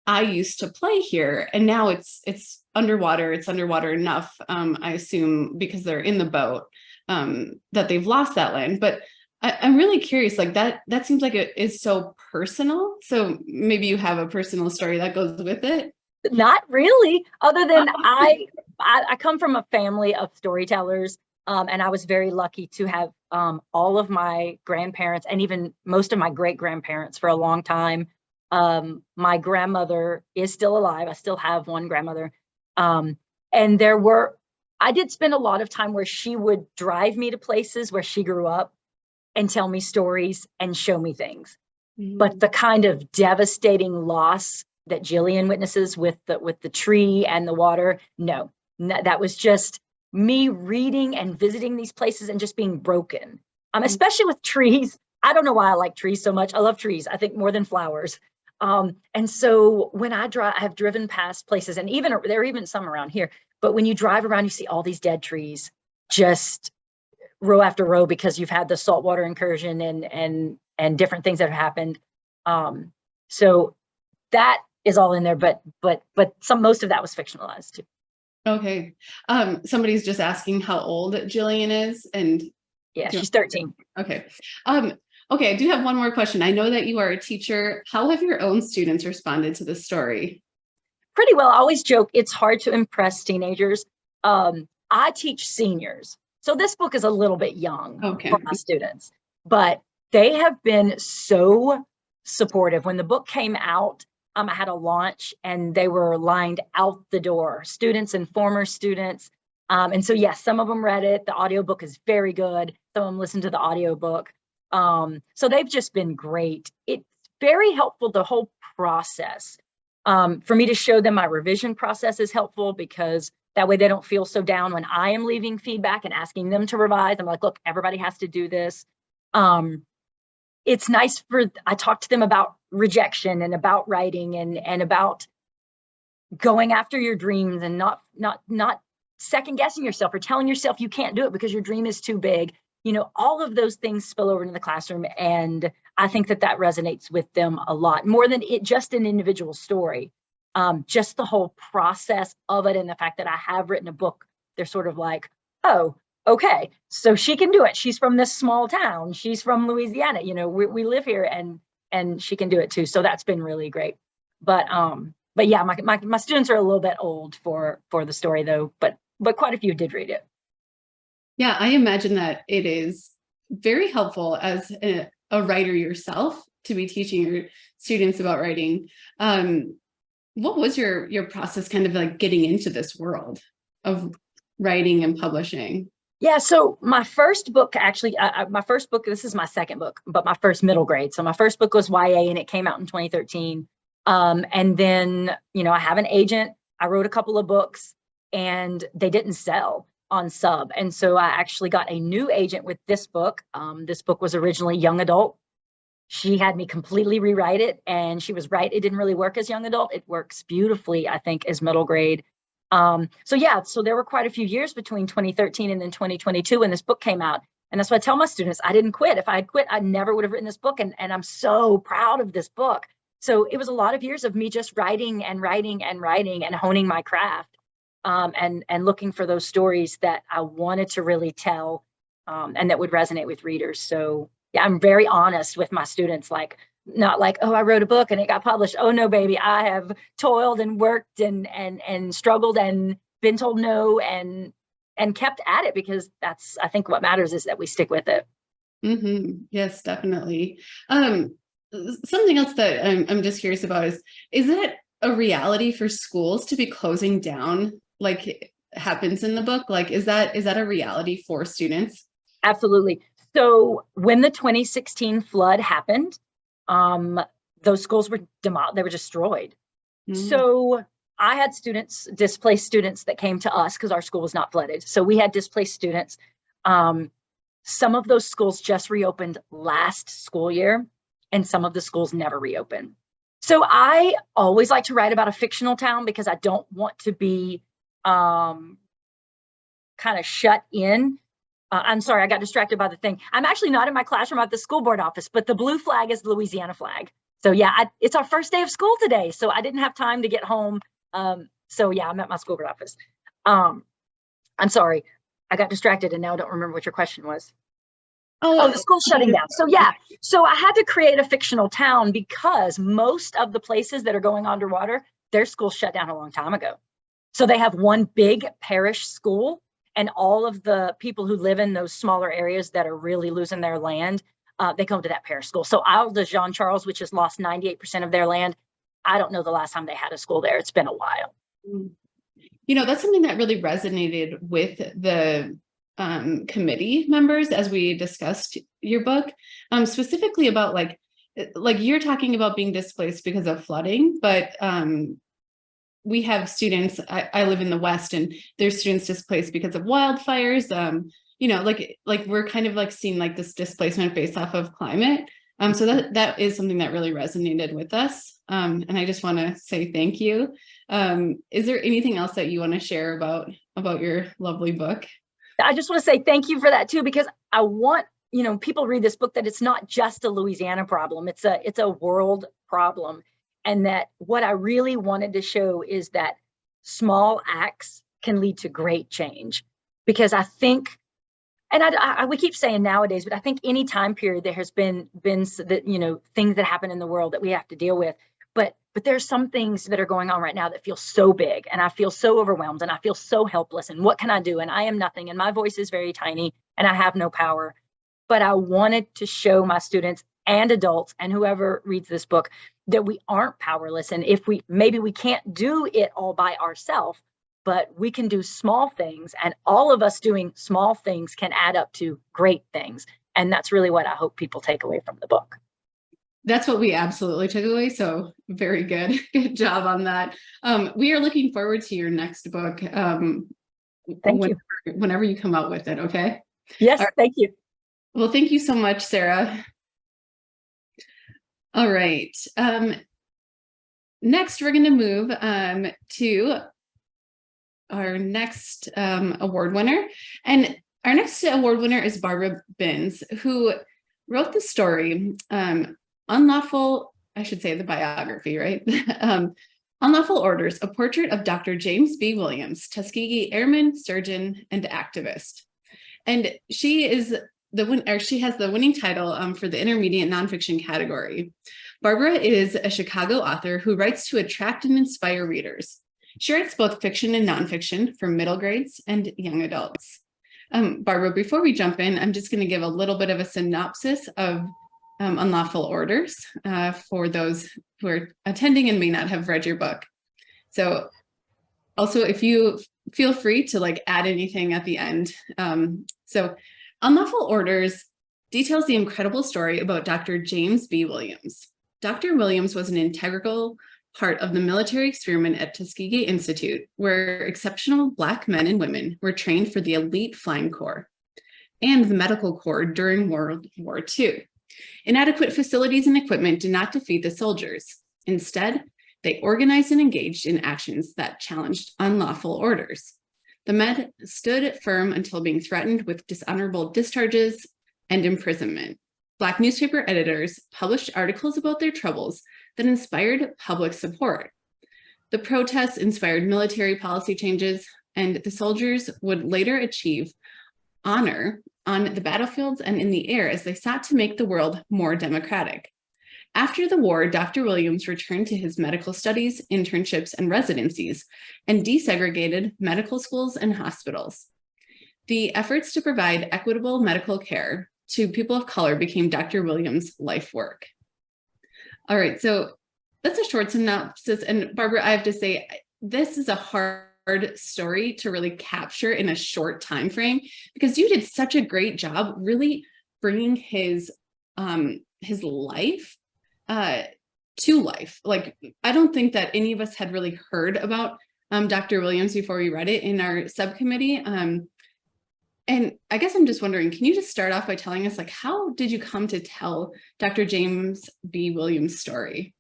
I used to play here, and now it's underwater. It's underwater enough, I assume, because they're in the boat, that they've lost that land. But I'm really curious, like that seems like it is so personal. So maybe you have a personal story that goes with it. Not really, other than I come from a family of storytellers, and I was very lucky to have all of my grandparents and even most of my great-grandparents for a long time. My grandmother is still alive. I still have one grandmother. And I did spend a lot of time where she would drive me to places where she grew up. and tell me stories and show me things. Mhm. But the kind of devastating loss that Jillian witnesses with the tree and the water, no, that was just me reading and visiting these places and just being broken. Especially with trees. I don't know why I like trees so much. I love trees, I think, more than flowers. And so when I have driven past places, and even there are even some around here, but when you drive around, you see all these dead trees, just row after row, because you've had the saltwater incursion and different things that have happened. So that is all in there, but most of that was fictionalized too. Okay. Somebody's just asking how old Jillian is, and yeah, she's 13. Okay. Okay, I do have one more question. I know that you are a teacher. How have your own students responded to this story? Pretty well. I always joke it's hard to impress teenagers. I teach seniors, so this book is a little bit young for my students, but they have been so supportive. When the book came out, I had a launch and they were lined out the door, students and former students. And so, yes, some of them read it. The audiobook is very good. Some of them listened to the audiobook. So they've just been great. It's very helpful, the whole process. For me to show them my revision process is helpful, because that way they don't feel so down when I am leaving feedback and asking them to revise. I'm like, look, everybody has to do this. It's nice I talk to them about rejection and about writing and about going after your dreams and not second guessing yourself or telling yourself you can't do it because your dream is too big. You know, all of those things spill over into the classroom. And I think that resonates with them a lot more than just an individual story. Just the whole process of it, and the fact that I have written a book, they're sort of like, oh, okay, so she can do it. She's from this small town. She's from Louisiana. You know, we live here, and she can do it too. So that's been really great. But yeah, my students are a little bit old for the story though, but quite a few did read it. Yeah, I imagine that it is very helpful as a writer yourself to be teaching your students about writing. What was your process kind of like getting into this world of writing and publishing? Yeah, so my first book, actually, this is my second book, but my first middle grade. So my first book was YA, and it came out in 2013. And then, you know, I have an agent. I wrote a couple of books and they didn't sell on sub. And so I actually got a new agent with this book. This book was originally young adult. She had me completely rewrite it, and she was right. It didn't really work as young adult. It works beautifully, I think, as middle grade. So yeah, so there were quite a few years between 2013 and then 2022 when this book came out. And that's what I tell my students. I didn't quit. If I had quit, I never would have written this book. And I'm so proud of this book. So it was a lot of years of me just writing and writing and writing and honing my craft, and looking for those stories that I wanted to really tell, and that would resonate with readers. So yeah, I'm very honest with my students, like, not like, oh, I wrote a book and it got published. Oh no, baby, I have toiled and worked and struggled and been told no and kept at it, because that's, I think what matters is that we stick with it. Mm-hmm. Yes, definitely. Something else that I'm just curious about is it a reality for schools to be closing down like it happens in the book? Like, is that a reality for students? Absolutely. So when the 2016 flood happened, those schools were they were destroyed. Mm. So I had displaced students that came to us because our school was not flooded. So we had displaced students. Some of those schools just reopened last school year, and some of the schools never reopened. So I always like to write about a fictional town because I don't want to be kind of shut in. I'm sorry, I got distracted by the thing. I'm actually not in my classroom at the school board office, but the blue flag is the Louisiana flag. So yeah, it's our first day of school today. So I didn't have time to get home. So yeah, I'm at my school board office. I'm sorry, I got distracted and now I don't remember what your question was. Oh, the school's shutting down. So yeah, so I had to create a fictional town because most of the places that are going underwater, their schools shut down a long time ago. So they have one big parish school, and all of the people who live in those smaller areas that are really losing their land, they come to that parish school. So Isle de Jean Charles, which has lost 98% of their land, I don't know the last time they had a school there. It's been a while. You know, that's something that really resonated with the committee members as we discussed your book, specifically about like you're talking about being displaced because of flooding, but we have students, I live in the West, and there's students displaced because of wildfires. You know, like we're kind of like seeing like this displacement based off of climate. So that is something that really resonated with us. And I just want to say thank you. Is there anything else that you want to share about your lovely book? I just want to say thank you for that too, because I want, you know, people read this book that it's not just a Louisiana problem. It's a world problem. And that what I really wanted to show is that small acts can lead to great change. Because I think, and we keep saying nowadays, but I think any time period there has been that, you know, things that happen in the world that we have to deal with. But there's some things that are going on right now that feel so big, and I feel so overwhelmed, and I feel so helpless. And what can I do? And I am nothing, and my voice is very tiny, and I have no power. But I wanted to show my students and adults and whoever reads this book that we aren't powerless. And if maybe we can't do it all by ourselves, but we can do small things, and all of us doing small things can add up to great things. And that's really what I hope people take away from the book. That's what we absolutely took away. So very good. Good job on that. We are looking forward to your next book. Thank you. Whenever you come out with it. Okay. Yes. Right. Thank you. Well, thank you so much, Sarah. All right. Next, we're going to move to our next award winner. And our next award winner is Barbara Binns, who wrote the story, Unlawful, I should say the biography, right? Unlawful Orders, a portrait of Dr. James B. Williams, Tuskegee airman, surgeon, and activist. And she has the winning title for the intermediate nonfiction category. Barbara is a Chicago author who writes to attract and inspire readers. She writes both fiction and nonfiction for middle grades and young adults. Barbara, before we jump in, I'm just going to give a little bit of a synopsis of Unlawful Orders for those who are attending and may not have read your book. So also, if you feel free to like add anything at the end. So Unlawful Orders details the incredible story about Dr. James B. Williams. Dr. Williams was an integral part of the military experiment at Tuskegee Institute, where exceptional Black men and women were trained for the elite flying corps and the medical corps during World War II. Inadequate facilities and equipment did not defeat the soldiers. Instead, they organized and engaged in actions that challenged unlawful orders. The men stood firm until being threatened with dishonorable discharges and imprisonment. Black newspaper editors published articles about their troubles that inspired public support. The protests inspired military policy changes, and the soldiers would later achieve honor on the battlefields and in the air as they sought to make the world more democratic. After the war, Dr. Williams returned to his medical studies, internships, and residencies, and desegregated medical schools and hospitals. The efforts to provide equitable medical care to people of color became Dr. Williams' life work. All right, so that's a short synopsis. And Barbara, I have to say, this is a hard story to really capture in a short time frame, because you did such a great job really bringing his life to life. Like, I don't think that any of us had really heard about Dr. Williams before we read it in our subcommittee. And I guess I'm just wondering, can you just start off by telling us, like, how did you come to tell Dr. James B. Williams' story?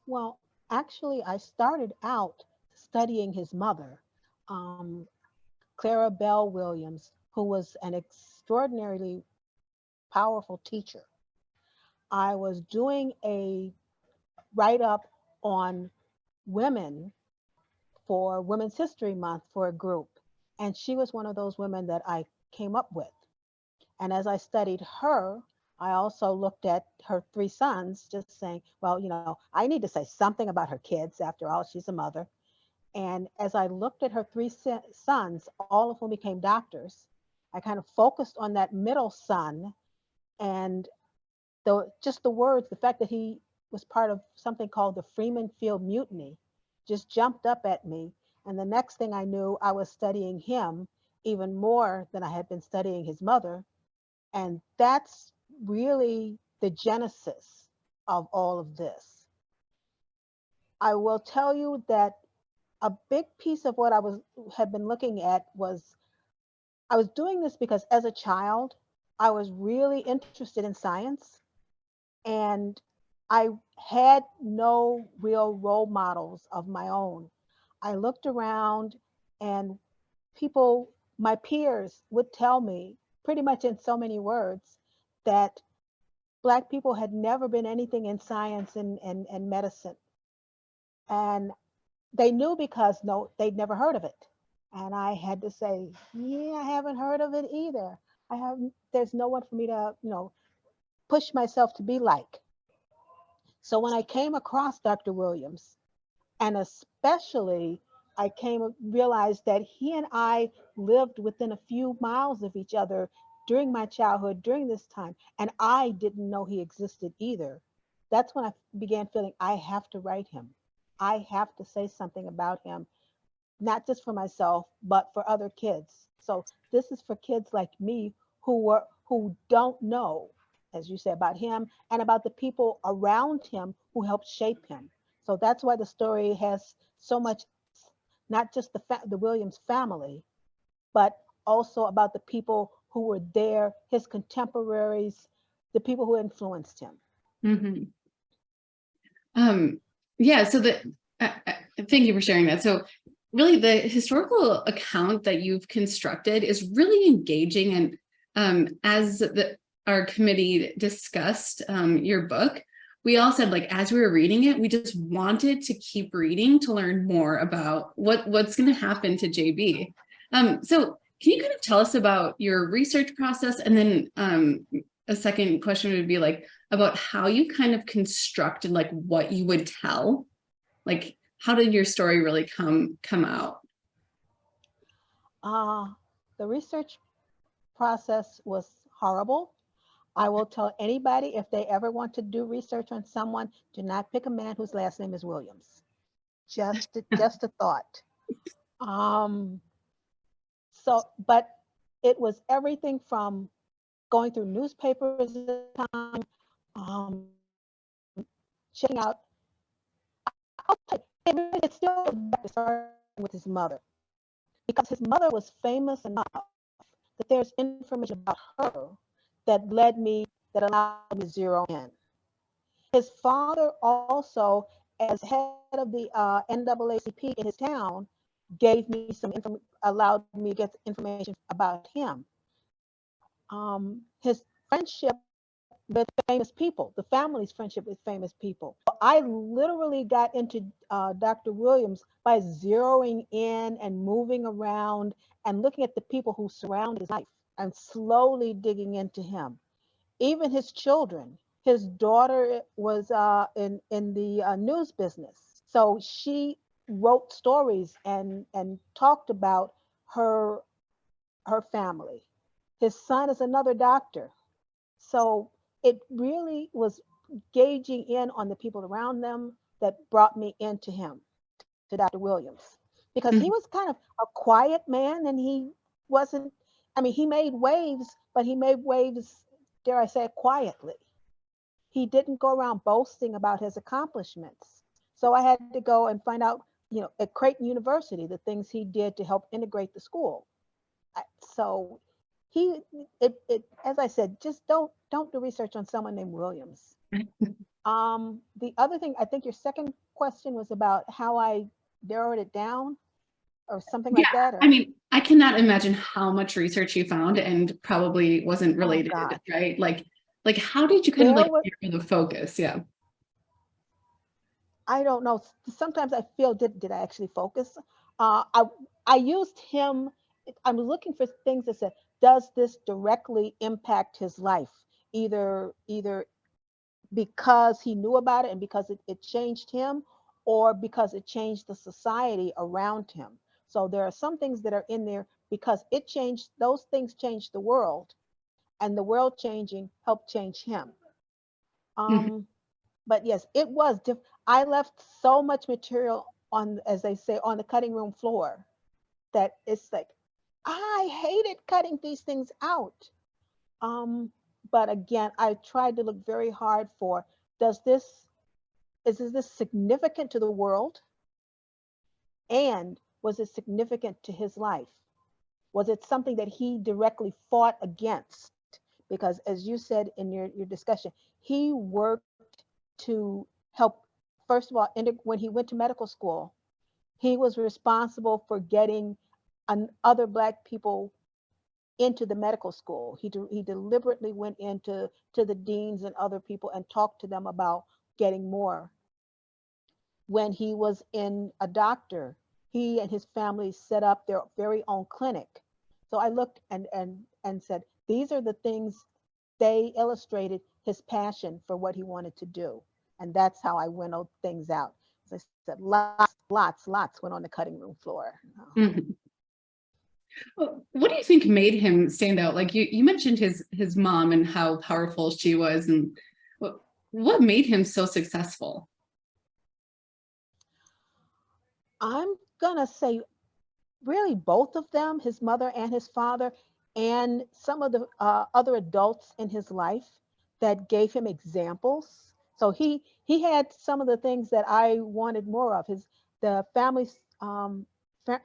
Well, actually, I started out studying his mother, Clara Bell Williams, who was an extraordinarily powerful teacher. I was doing a write-up on women for Women's History Month for a group, and she was one of those women that I came up with. And as I studied her, I also looked at her three sons, just saying, well, you know, I need to say something about her kids. After all, she's a mother. And as I looked at her three sons, all of whom became doctors, I kind of focused on that middle son, and just the words, the fact that he was part of something called the Freeman Field Mutiny just jumped up at me. And the next thing I knew, I was studying him even more than I had been studying his mother. And that's really the genesis of all of this. I will tell you that a big piece of what had been looking at was I was doing this because as a child, I was really interested in science, and I had no real role models of my own. I looked around, and people, my peers, would tell me pretty much in so many words that Black people had never been anything in science and medicine. And they knew because they'd never heard of it. And I had to say, yeah, I haven't heard of it either. There's no one for me to, push myself to be like. So when I came across Dr. Williams, and especially I realized that he and I lived within a few miles of each other during my childhood, during this time, and I didn't know he existed either. That's when I began feeling I have to write him. I have to say something about him, not just for myself, but for other kids. So this is for kids like me who don't know, as you say, about him and about the people around him who helped shape him. So that's why the story has so much, not just the Williams family, but also about the people who were there, his contemporaries, the people who influenced him. Mm-hmm. Yeah, so thank you for sharing that. So really the historical account that you've constructed is really engaging. And as our committee discussed your book, we all said, like, as we were reading it, we just wanted to keep reading to learn more about what's going to happen to JB. So can you kind of tell us about your research process? And then a second question would be like about how you kind of constructed like what you would tell, like how did your story really come out? The research process was horrible. I will tell anybody, if they ever want to do research on someone, do not pick a man whose last name is Williams. Just a thought. But it was everything from going through newspapers at the time, checking out. It still started with his mother, because his mother was famous enough that there's information about her that allowed me to zero in. His father also, as head of the NAACP in his town, gave me allowed me to get information about him. His friendship with famous people, the family's friendship with famous people. I literally got into Dr. Williams by zeroing in and moving around and looking at the people who surrounded his life and slowly digging into him. Even his children. His daughter was in the news business. So she wrote stories and talked about her family. His son is another doctor. So it really was gauging in on the people around them that brought me into him, to Dr. Williams, because he was kind of a quiet man, and he wasn't, he made waves, but he made waves, dare I say, quietly. He didn't go around boasting about his accomplishments. So I had to go and find out, at Creighton University, the things he did to help integrate the school. So as I said, just don't do research on someone named Williams. The other thing, I think your second question was about how I narrowed it down or something like that. Or? I cannot imagine how much research you found and probably wasn't related, right? Like how did you kind of narrow the focus? Yeah. I don't know. Sometimes I feel, did I actually focus? I used him. I'm looking for things that said, does this directly impact his life? Either because he knew about it and because it changed him, or because it changed the society around him. So there are some things that are in there because those things changed the world, and the world changing helped change him. But yes, it was I left so much material on, as they say, on the cutting room floor, that it's like, I hated cutting these things out. But again, I tried to look very hard for, is this significant to the world? And was it significant to his life? Was it something that he directly fought against? Because as you said in your discussion, he worked to help, first of all, when he went to medical school, he was responsible for getting other Black people into the medical school. He deliberately went into the deans and other people and talked to them about getting more. When he was in a doctor, he and his family set up their very own clinic. So I looked and said, these are the things they illustrated his passion for what he wanted to do. And that's how I winnowed things out. As I said, lots went on the cutting room floor. Mhm. Well, what do you think made him stand out? Like you mentioned his mom and how powerful she was, and what made him so successful? I'm gonna say really both of them, his mother and his father, and some of the other adults in his life that gave him examples. So he had some of the things that I wanted more of. The family's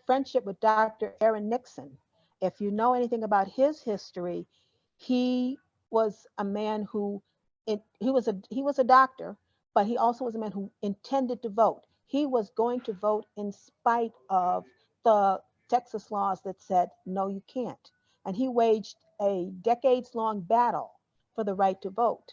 friendship with Dr. Aaron Nixon. If you know anything about his history, he was a man who he was a doctor, but he also was a man who intended to vote. He was going to vote in spite of the Texas laws that said, no, you can't. And he waged a decades long battle for the right to vote.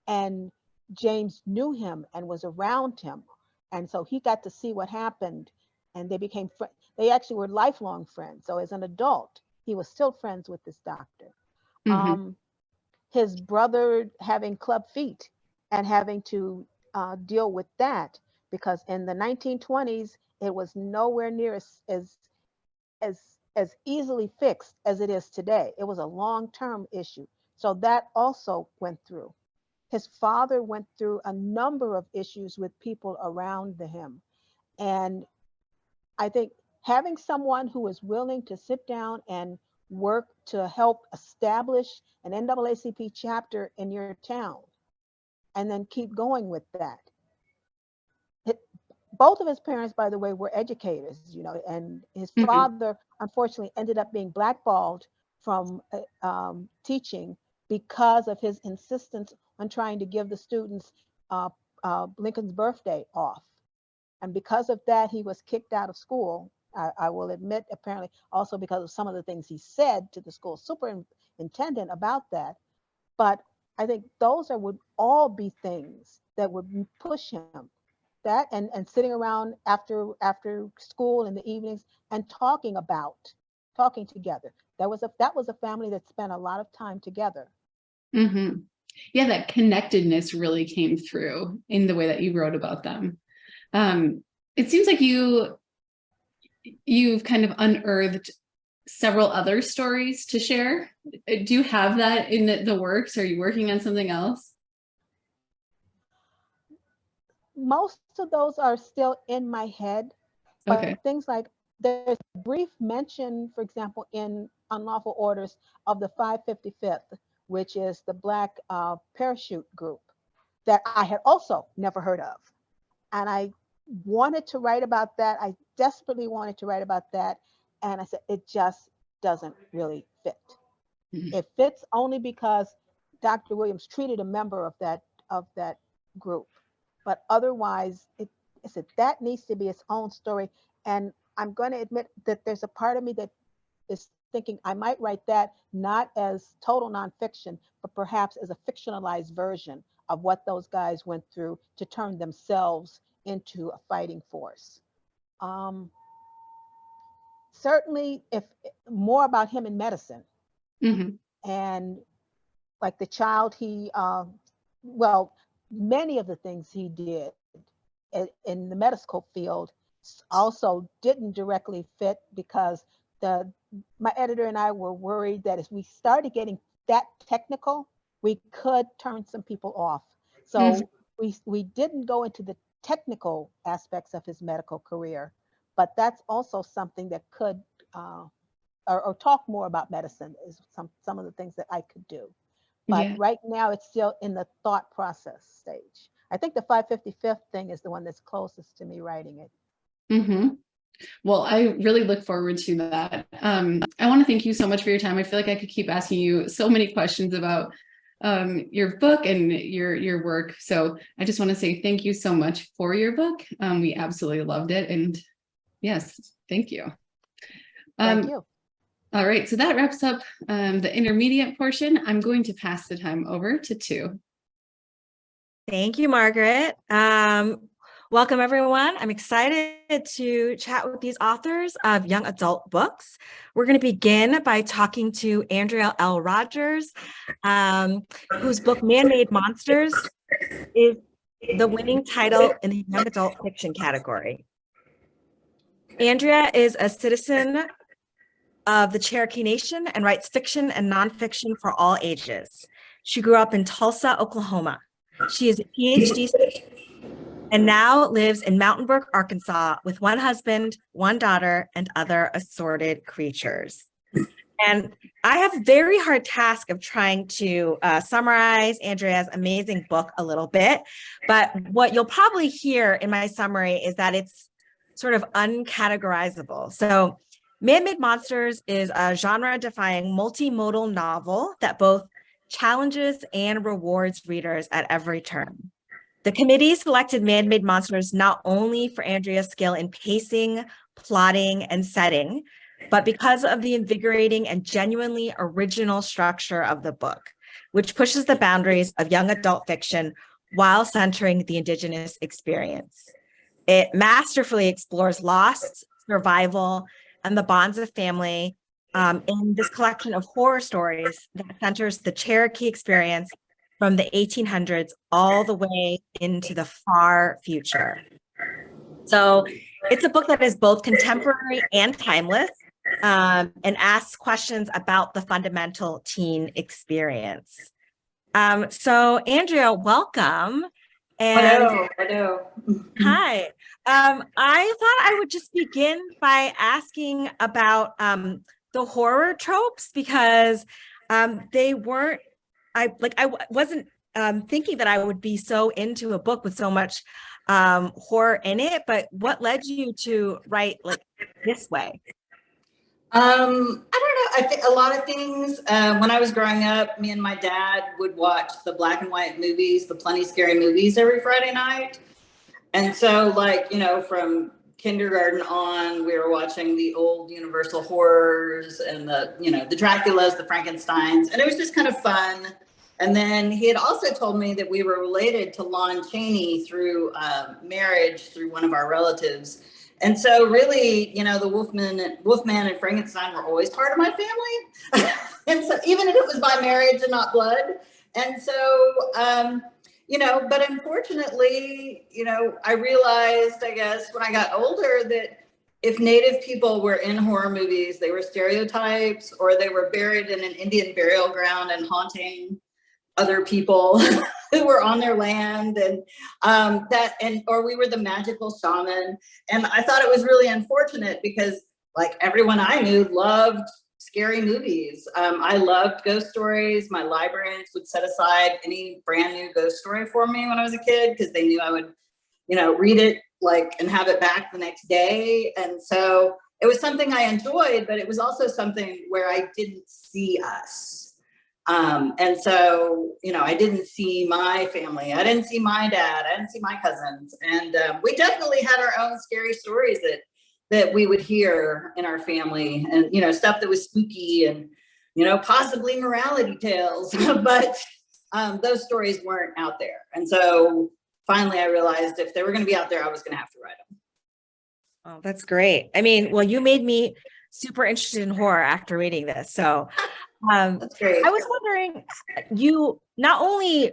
And James knew him and was around him. And so he got to see what happened, and they became friends. They actually were lifelong friends. So as an adult, he was still friends with this doctor. Mm-hmm. His brother having club feet and having to deal with that, because in the 1920s, it was nowhere near as easily fixed as it is today. It was a long-term issue. So that also went through. His father went through a number of issues with people around him. And I think having someone who is willing to sit down and work to help establish an NAACP chapter in your town and then keep going with that. Both of his parents, by the way, were educators, and his father, unfortunately, ended up being blackballed from teaching because of his insistence on trying to give the students Lincoln's birthday off. And because of that, he was kicked out of school. I will admit, apparently, also because of some of the things he said to the school superintendent about that. But I think those would all be things that would push him. That and sitting around after school in the evenings and talking together. That was a family that spent a lot of time together. Mm-hmm. Yeah, that connectedness really came through in the way that you wrote about them. It seems like you've kind of unearthed several other stories to share. Do you have that in the works? Are you working on something else? Most of those are still in my head, but Okay. things like there's a brief mention, for example, in Unlawful Orders of the 555th, which is the Black parachute group that I had also never heard of. And I wanted to write about that. I desperately wanted to write about that. And I said, it just doesn't really fit. Mm-hmm. It fits only because Dr. Williams treated a member of that group. But otherwise, I said that needs to be its own story. And I'm going to admit that there's a part of me that is thinking I might write that not as total nonfiction, but perhaps as a fictionalized version of what those guys went through to turn themselves into a fighting force. Certainly, if more about him in medicine. Mm-hmm. And like the child well, many of the things he did in the medical field also didn't directly fit because my editor and I were worried that if we started getting that technical, we could turn some people off. So we didn't go into the technical aspects of his medical career, but that's also something that could or talk more about medicine is some of the things that I could do. But Yeah. right now it's still in the thought process stage. I think the 555th thing is the one that's closest to me writing it. Mm-hmm. Well, I really look forward to that. I want to thank you so much for your time. I feel like I could keep asking you so many questions about your book and your work. So I just want to say thank you so much for your book. We absolutely loved it. And yes, thank you. Thank you. All right, so that wraps up the intermediate portion. I'm going to pass the time over to Tu. Thank you, Margaret. Welcome, everyone. I'm excited to chat with these authors of young adult books. We're going to begin by talking to Andrea L. Rogers, whose book Man-Made Monsters is the winning title in the young adult fiction category. Andrea is a citizen of the Cherokee Nation and writes fiction and nonfiction for all ages. She grew up in Tulsa, Oklahoma. She is a PhD student and now lives in Mountain Brook, Arkansas, with one husband, one daughter, and other assorted creatures. And I have a very hard task of trying to summarize Andrea's amazing book a little bit, but what you'll probably hear in my summary is that it's sort of uncategorizable. So Man-Made Monsters is a genre-defying multimodal novel that both challenges and rewards readers at every turn. The committee selected Man-Made Monsters not only for Andrea's skill in pacing, plotting, and setting, but because of the invigorating and genuinely original structure of the book, which pushes the boundaries of young adult fiction while centering the Indigenous experience. It masterfully explores loss, survival, and the bonds of family in this collection of horror stories that centers the Cherokee experience from the 1800s all the way into the far future. So it's a book that is both contemporary and timeless, and asks questions about the fundamental teen experience. So Andrea, welcome. And hello. Hi. I thought I would just begin by asking about the horror tropes, because they weren't, I wasn't thinking that I would be so into a book with so much horror in it, but what led you to write like this way? I don't know. I think a lot of things. When I was growing up, me and my dad would watch the black and white movies, the Plenty Scary Movies, every Friday night. And so, like, you know, from kindergarten on, we were watching the old Universal horrors and the, you know, the Draculas, the Frankensteins, and it was just kind of fun. And then he had also told me that we were related to Lon Chaney through marriage through one of our relatives. And so really, you know, the Wolfman and Frankenstein were always part of my family. And so even if it was by marriage and not blood. And so, you know, but unfortunately, you know, I realized, I guess, when I got older that if Native people were in horror movies, they were stereotypes, or they were buried in an Indian burial ground and haunting other people who were on their land, and or we were the magical shaman. And I thought it was really unfortunate because, like, everyone I knew loved scary movies. I loved ghost stories. My librarians would set aside any brand new ghost story for me when I was a kid because they knew I would, you know, read it and have it back the next day. And so it was something I enjoyed, but it was also something where I didn't see us. And so, you know, I didn't see my family. I didn't see my dad. I didn't see my cousins. And we definitely had our own scary stories that we would hear in our family, and, you know, stuff that was spooky and, you know, possibly morality tales, but those stories weren't out there. And so finally I realized if they were going to be out there, I was going to have to write them. Oh, that's great. I mean, well, you made me super interested in horror after reading this. So that's great. I was wondering, you not only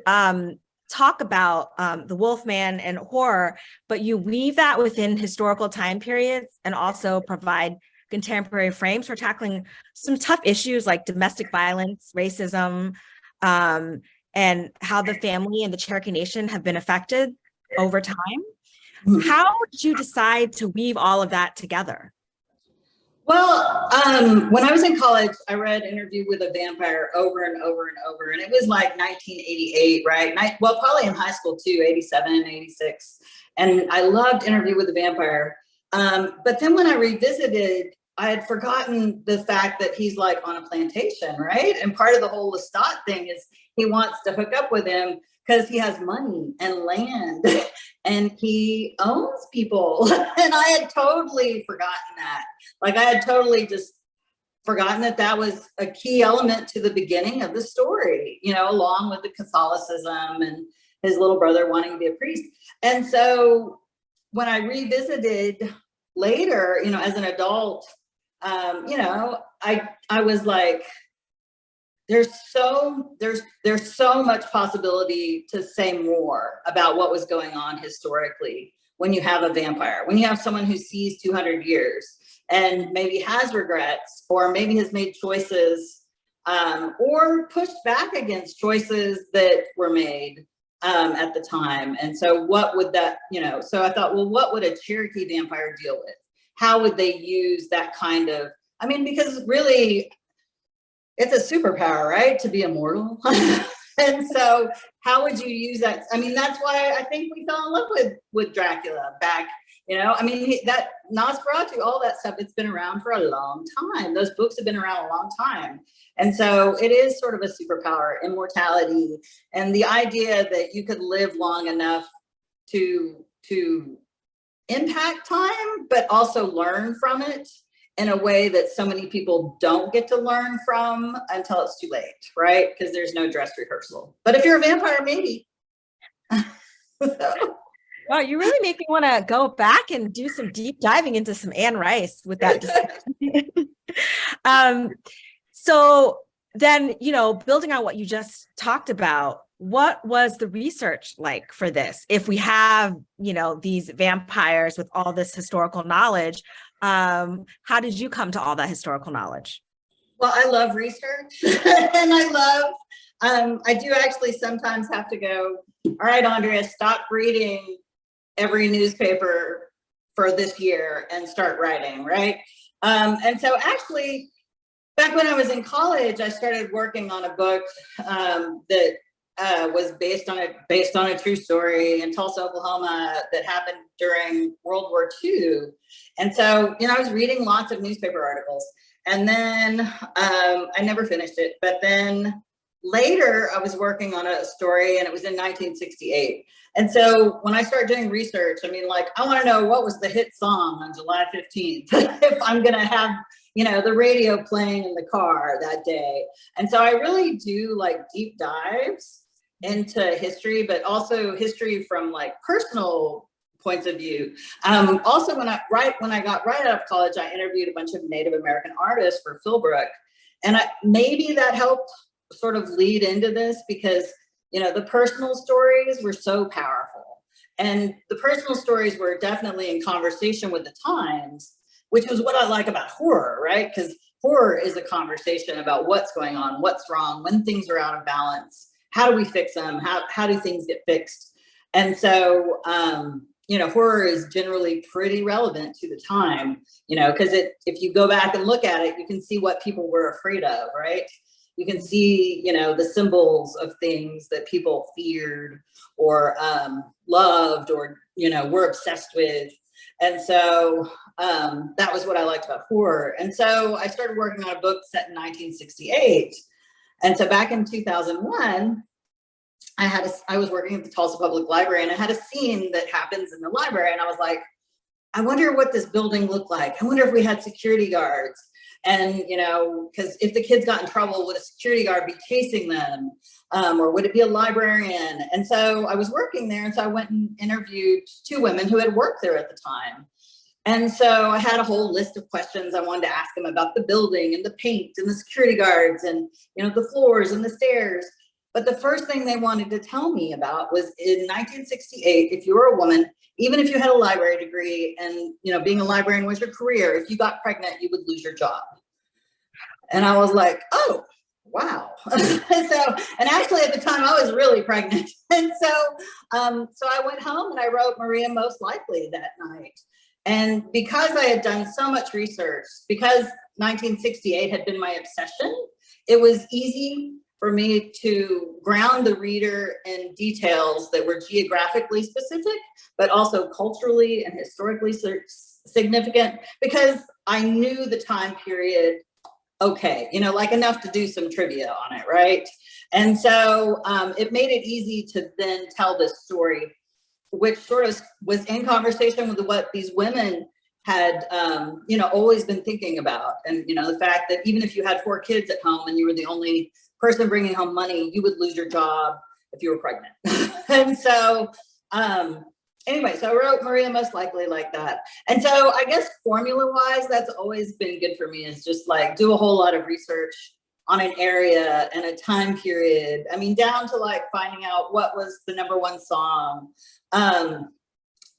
talk about the Wolfman and horror, but you weave that within historical time periods and also provide contemporary frames for tackling some tough issues like domestic violence, racism, and how the family and the Cherokee Nation have been affected over time. Mm-hmm. How did you decide to weave all of that together? Well, when I was in college, I read Interview with a Vampire over and over and over, and it was like 1988, right? Well, probably in high school too, 87, 86. And I loved Interview with a Vampire. But then when I revisited, I had forgotten the fact that he's like on a plantation, right? And part of the whole Lestat thing is he wants to hook up with him because he has money and land and he owns people. And I had totally forgotten that. Like I had totally just forgotten that that was a key element to the beginning of the story, you know, along with the Catholicism and his little brother wanting to be a priest. And so when I revisited later, you know, as an adult, you know, I was like, there's so much possibility to say more about what was going on historically when you have a vampire, when you have someone who sees 200 years and maybe has regrets or maybe has made choices or pushed back against choices that were made at the time. And so what would that, you know, so I thought, well, what would a Cherokee vampire deal with? How would they use that kind of, I mean, because really it's a superpower, right? To be immortal. And so how would you use that? I mean, that's why I think we fell in love with Dracula back, you know, I mean, that Nosferatu, all that stuff, it's been around for a long time. Those books have been around a long time. And so it is sort of a superpower, immortality, and the idea that you could live long enough to impact time, but also learn from it in a way that so many people don't get to learn from until it's too late, right? Because there's no dress rehearsal. But if you're a vampire, maybe. So. Wow, you really make me want to go back and do some deep diving into some Anne Rice with that discussion. So then, you know, building on what you just talked about, what was the research like for this? If we have, you know, these vampires with all this historical knowledge, how did you come to all that historical knowledge? Well, I love research and I do actually sometimes have to go, all right, Andrea, stop reading every newspaper for this year and start writing, right? And so actually, back when I was in college, I started working on a book that was based on a true story in Tulsa, Oklahoma, that happened during World War II. And so, you know, I was reading lots of newspaper articles, and then I never finished it. But then later, I was working on a story, and it was in 1968. And so when I started doing research, I mean, like, I want to know what was the hit song on July 15th if I'm going to have, you know, the radio playing in the car that day. And so I really do like deep dives into history, but also history from like personal points of view. Also, when I got right out of college, I interviewed a bunch of Native American artists for Philbrook, and maybe that helped sort of lead into this because, you know, the personal stories were so powerful, and the personal stories were definitely in conversation with the times, which was what I like about horror, right? Because horror is a conversation about what's going on, what's wrong, when things are out of balance, how do we fix them, how do things get fixed? And so, you know, horror is generally pretty relevant to the time, you know, because if you go back and look at it, you can see what people were afraid of, right? You can see, you know, the symbols of things that people feared or loved or, you know, were obsessed with. And so that was what I liked about horror. And so I started working on a book set in 1968. And so back in 2001, I was working at the Tulsa Public Library, and I had a scene that happens in the library. And I was like, I wonder what this building looked like. I wonder if we had security guards. And, you know, because if the kids got in trouble, would a security guard be chasing them? Or would it be a librarian? And so I was working there. And so I went and interviewed two women who had worked there at the time. And so I had a whole list of questions I wanted to ask them about the building and the paint and the security guards and, you know, the floors and the stairs. But the first thing they wanted to tell me about was in 1968, if you were a woman, even if you had a library degree and, you know, being a librarian was your career, if you got pregnant, you would lose your job. And I was like, oh, wow. And actually at the time I was really pregnant. And so I went home and I wrote Maria Most Likely that night. And because I had done so much research, because 1968 had been my obsession, it was easy for me to ground the reader in details that were geographically specific, but also culturally and historically significant, because I knew the time period okay, you know, like enough to do some trivia on it, right? And so it made it easy to then tell this story, which sort of was in conversation with what these women had, you know, always been thinking about. And, you know, the fact that even if you had 4 kids at home and you were the only person bringing home money, you would lose your job if you were pregnant. And so, anyway, so I wrote Maria Most Likely like that. And so I guess formula wise, that's always been good for me, is just like do a whole lot of research on an area and a time period. I mean, down to like finding out what was the #1 song.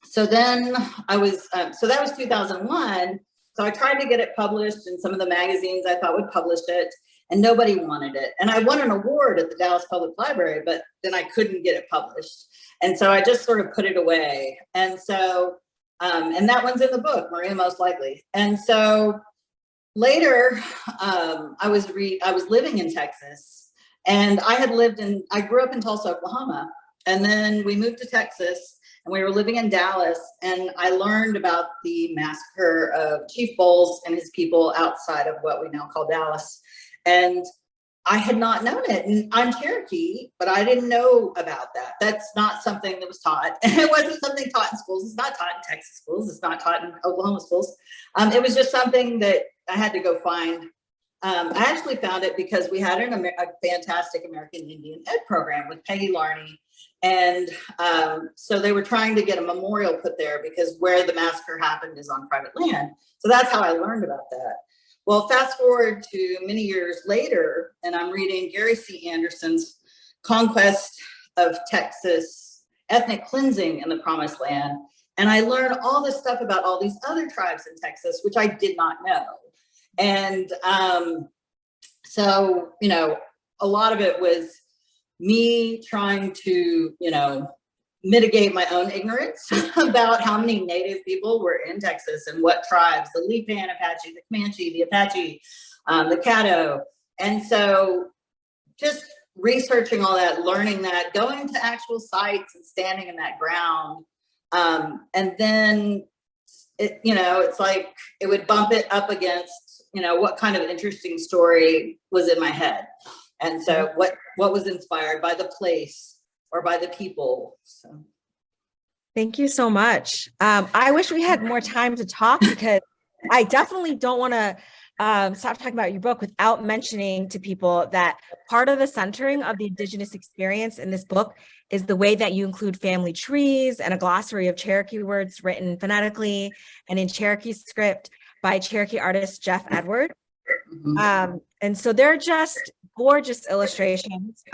So then I was, so that was 2001. So I tried to get it published in some of the magazines I thought would publish it, and nobody wanted it. And I won an award at the Dallas Public Library, but then I couldn't get it published. And so I just sort of put it away. And so, and that one's in the book, Maria Most Likely. And so later, I was living in Texas, and I grew up in Tulsa, Oklahoma. And then we moved to Texas, and we were living in Dallas, and I learned about the massacre of Chief Bowles and his people outside of what we now call Dallas. And I had not known it. And I'm Cherokee, but I didn't know about that. That's not something that was taught. It wasn't something taught in schools. It's not taught in Texas schools. It's not taught in Oklahoma schools. It was just something that I had to go find. I actually found it because we had a fantastic American Indian Ed program with Peggy Larney. And so they were trying to get a memorial put there because where the massacre happened is on private land. So that's how I learned about that. Well, fast forward to many years later, and I'm reading Gary C. Anderson's Conquest of Texas, Ethnic Cleansing in the Promised Land. And I learned all this stuff about all these other tribes in Texas, which I did not know. And so, you know, a lot of it was me trying to, you know, mitigate my own ignorance about how many Native people were in Texas and what tribes, the Lipan Apache, the Comanche, the Apache, the Caddo. And so just researching all that, learning that, going to actual sites and standing in that ground. And then, you know, it's like it would bump it up against, you know, what kind of interesting story was in my head. And so what was inspired by the place or by the people. So. Thank you so much. I wish we had more time to talk, because I definitely don't want to stop talking about your book without mentioning to people that part of the centering of the Indigenous experience in this book is the way that you include family trees and a glossary of Cherokee words written phonetically and in Cherokee script by Cherokee artist Jeff Edward. Mm-hmm. And so they're just gorgeous illustrations.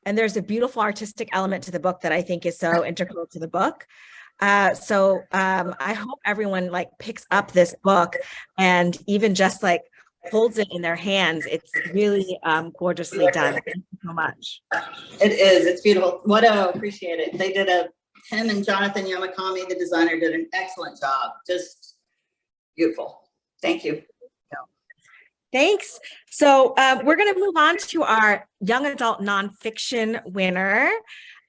And there's a beautiful artistic element to the book that I think is so integral to the book. So I hope everyone like picks up this book and even just like holds it in their hands. It's really gorgeously done. Thank you so much. It is. It's beautiful. Wado, appreciate it. They did him and Jonathan Yamakami, the designer, did an excellent job. Just beautiful. Thank you. Thanks. So we're going to move on to our young adult nonfiction winner.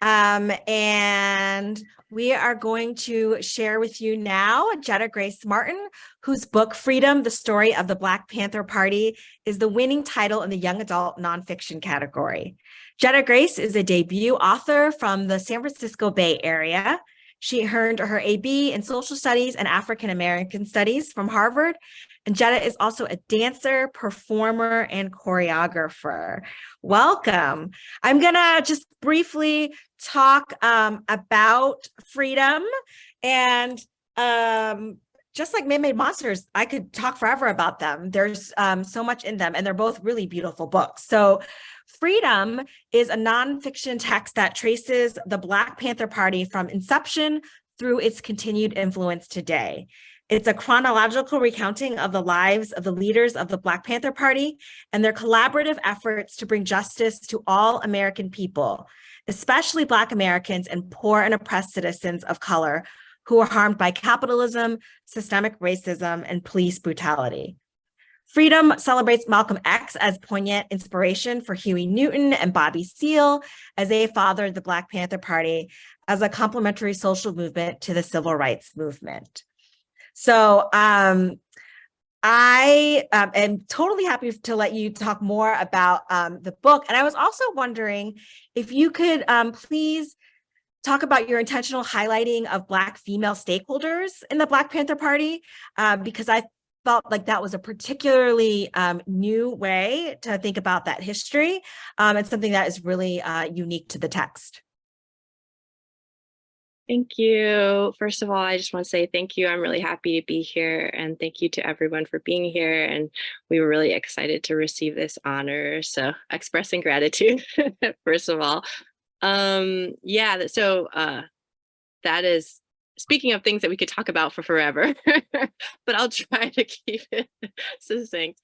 And we are going to share with you now Jetta Grace Martin, whose book Freedom, the Story of the Black Panther Party is the winning title in the young adult nonfiction category. Jetta Grace is a debut author from the San Francisco Bay Area. She earned her AB in Social Studies and African American Studies from Harvard. And Jetta is also a dancer, performer, and choreographer. Welcome. I'm going to just briefly talk about Freedom. And just like Man-Made Monsters, I could talk forever about them. There's so much in them, and they're both really beautiful books. So Freedom is a nonfiction text that traces the Black Panther Party from inception through its continued influence today. It's a chronological recounting of the lives of the leaders of the Black Panther Party and their collaborative efforts to bring justice to all American people, especially Black Americans and poor and oppressed citizens of color, who were harmed by capitalism, systemic racism, and police brutality. Freedom celebrates Malcolm X as poignant inspiration for Huey Newton and Bobby Seale as they fathered the Black Panther Party as a complementary social movement to the civil rights movement. So I am totally happy to let you talk more about the book. And I was also wondering if you could please talk about your intentional highlighting of Black female stakeholders in the Black Panther Party, because I felt like that was a particularly new way to think about that history, and something that is really unique to the text. Thank you. First of all, I just want to say thank you. I'm really happy to be here, and thank you to everyone for being here. And we were really excited to receive this honor. So expressing gratitude, first of all. Yeah, so that is, speaking of things that we could talk about for forever, but I'll try to keep it succinct.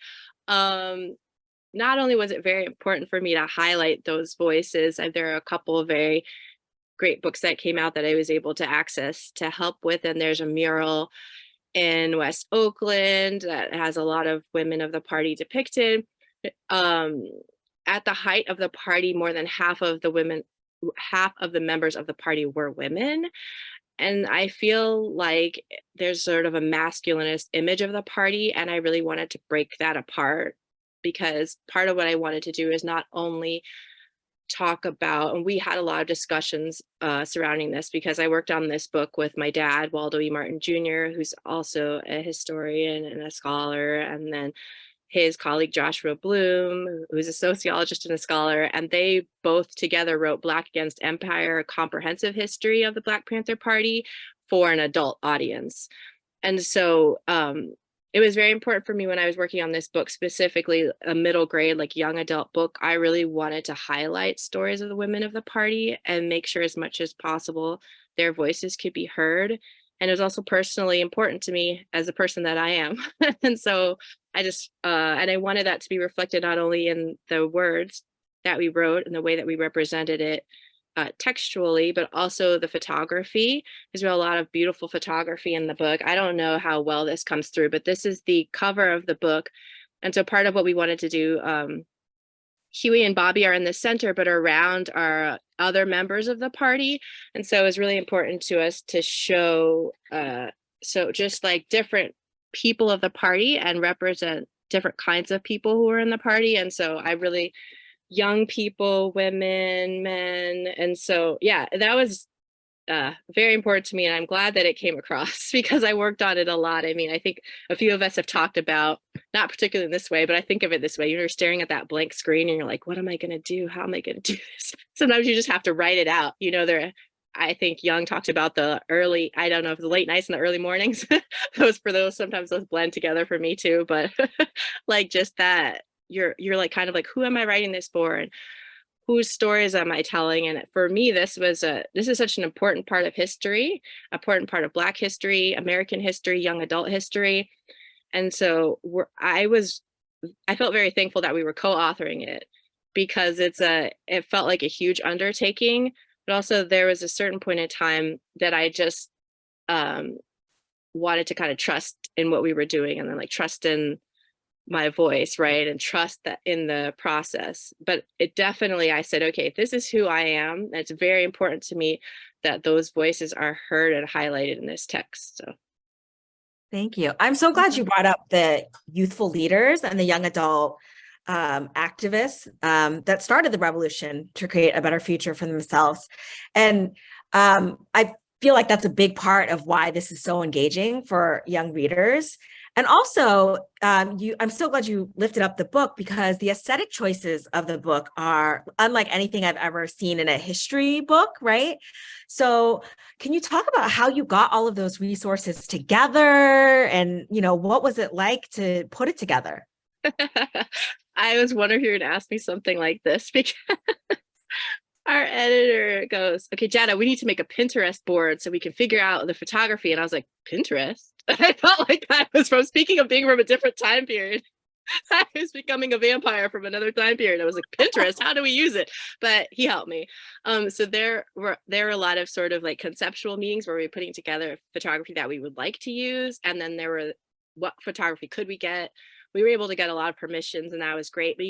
Not only was it very important for me to highlight those voices, there are a couple of very great books that came out that I was able to access to help with. And there's a mural in West Oakland that has a lot of women of the party depicted. At the height of the party, more than half of the members of the party were women. And I feel like there's sort of a masculinist image of the party. And I really wanted to break that apart, because part of what I wanted to do is not only talk about, and we had a lot of discussions surrounding this, because I worked on this book with my dad, Waldo E. Martin Jr., who's also a historian and a scholar, and then his colleague Joshua Bloom, who's a sociologist and a scholar, and they both together wrote Black Against Empire, a comprehensive history of the Black Panther Party for an adult audience. And so it was very important for me when I was working on this book, specifically a middle grade, like young adult book. I really wanted to highlight stories of the women of the party and make sure as much as possible their voices could be heard. And it was also personally important to me as a person that I am. And so I just, and I wanted that to be reflected not only in the words that we wrote and the way that we represented it textually, but also the photography. There's a lot of beautiful photography in the book. I don't know how well this comes through, but this is the cover of the book. And so part of what we wanted to do, Huey and Bobby are in the center, but around are other members of the party. And so it was really important to us to show, so just like different people of the party and represent different kinds of people who were in the party. And so I really, young people, women, men. And so, yeah, that was very important to me. And I'm glad that it came across, because I worked on it a lot. I mean, I think a few of us have talked about, not particularly in this way, but I think of it this way. You're staring at that blank screen and you're like, what am I going to do? How am I going to do this? Sometimes you just have to write it out. You know, I think Young talked about the early, I don't know if the late nights and the early mornings, sometimes those blend together for me too. But like just that, you're like kind of like, who am I writing this for, and whose stories am I telling? And for me, this is such an important part of history, important part of Black history, American history, young adult history. And so I felt very thankful that we were co-authoring it, because it felt like a huge undertaking, but also there was a certain point in time that I just wanted to kind of trust in what we were doing, and then like trust in my voice, right? And trust that in the process. But it definitely, I said, okay, this is who I am. It's very important to me that those voices are heard and highlighted in this text. So thank you. I'm so glad you brought up the youthful leaders and the young adult activists that started the revolution to create a better future for themselves. And I feel like that's a big part of why this is so engaging for young readers. And also, I'm so glad you lifted up the book, because the aesthetic choices of the book are unlike anything I've ever seen in a history book, right? So can you talk about how you got all of those resources together, and, you know, what was it like to put it together? I was wondering if you were going to ask me something like this, because our editor goes, okay, Jana, we need to make a Pinterest board so we can figure out the photography. And I was like, Pinterest? I felt like I was speaking of being from a different time period. I was becoming a vampire from another time period. I was like, Pinterest, how do we use it? But he helped me. So there were a lot of sort of like conceptual meetings where we were putting together photography that we would like to use. And then there were, what photography could we get? We were able to get a lot of permissions, and that was great. But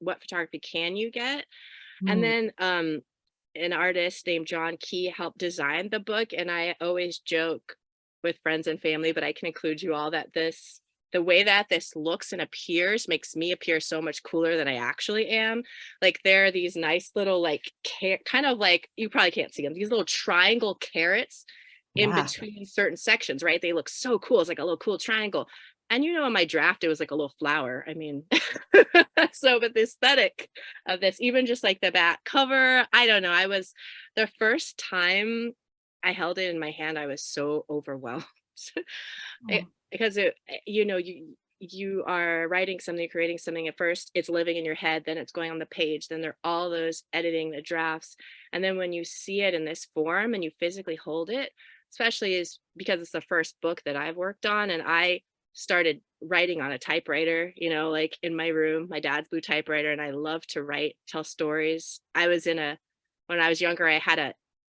what photography can you get? And then an artist named John Key helped design the book. And I always joke with friends and family, but I can include you all, that the way that this looks and appears makes me appear so much cooler than I actually am. Like, there are these nice little, like, kind of like, you probably can't see them, these little triangle carrots in between certain sections, right? They look so cool. It's like a little cool triangle. And in my draft, it was like a little flower. I mean, so, but the aesthetic of this, even just like the back cover, I don't know. The first time I held it in my hand, I was so overwhelmed. Because you are writing something, creating something. At first it's living in your head, then it's going on the page, then there are all those editing, the drafts, and then when you see it in this form and you physically hold it, especially is because it's the first book that I've worked on, and I started writing on a typewriter, like in my room, my dad's blue typewriter, and I love to write, tell stories. When I was younger,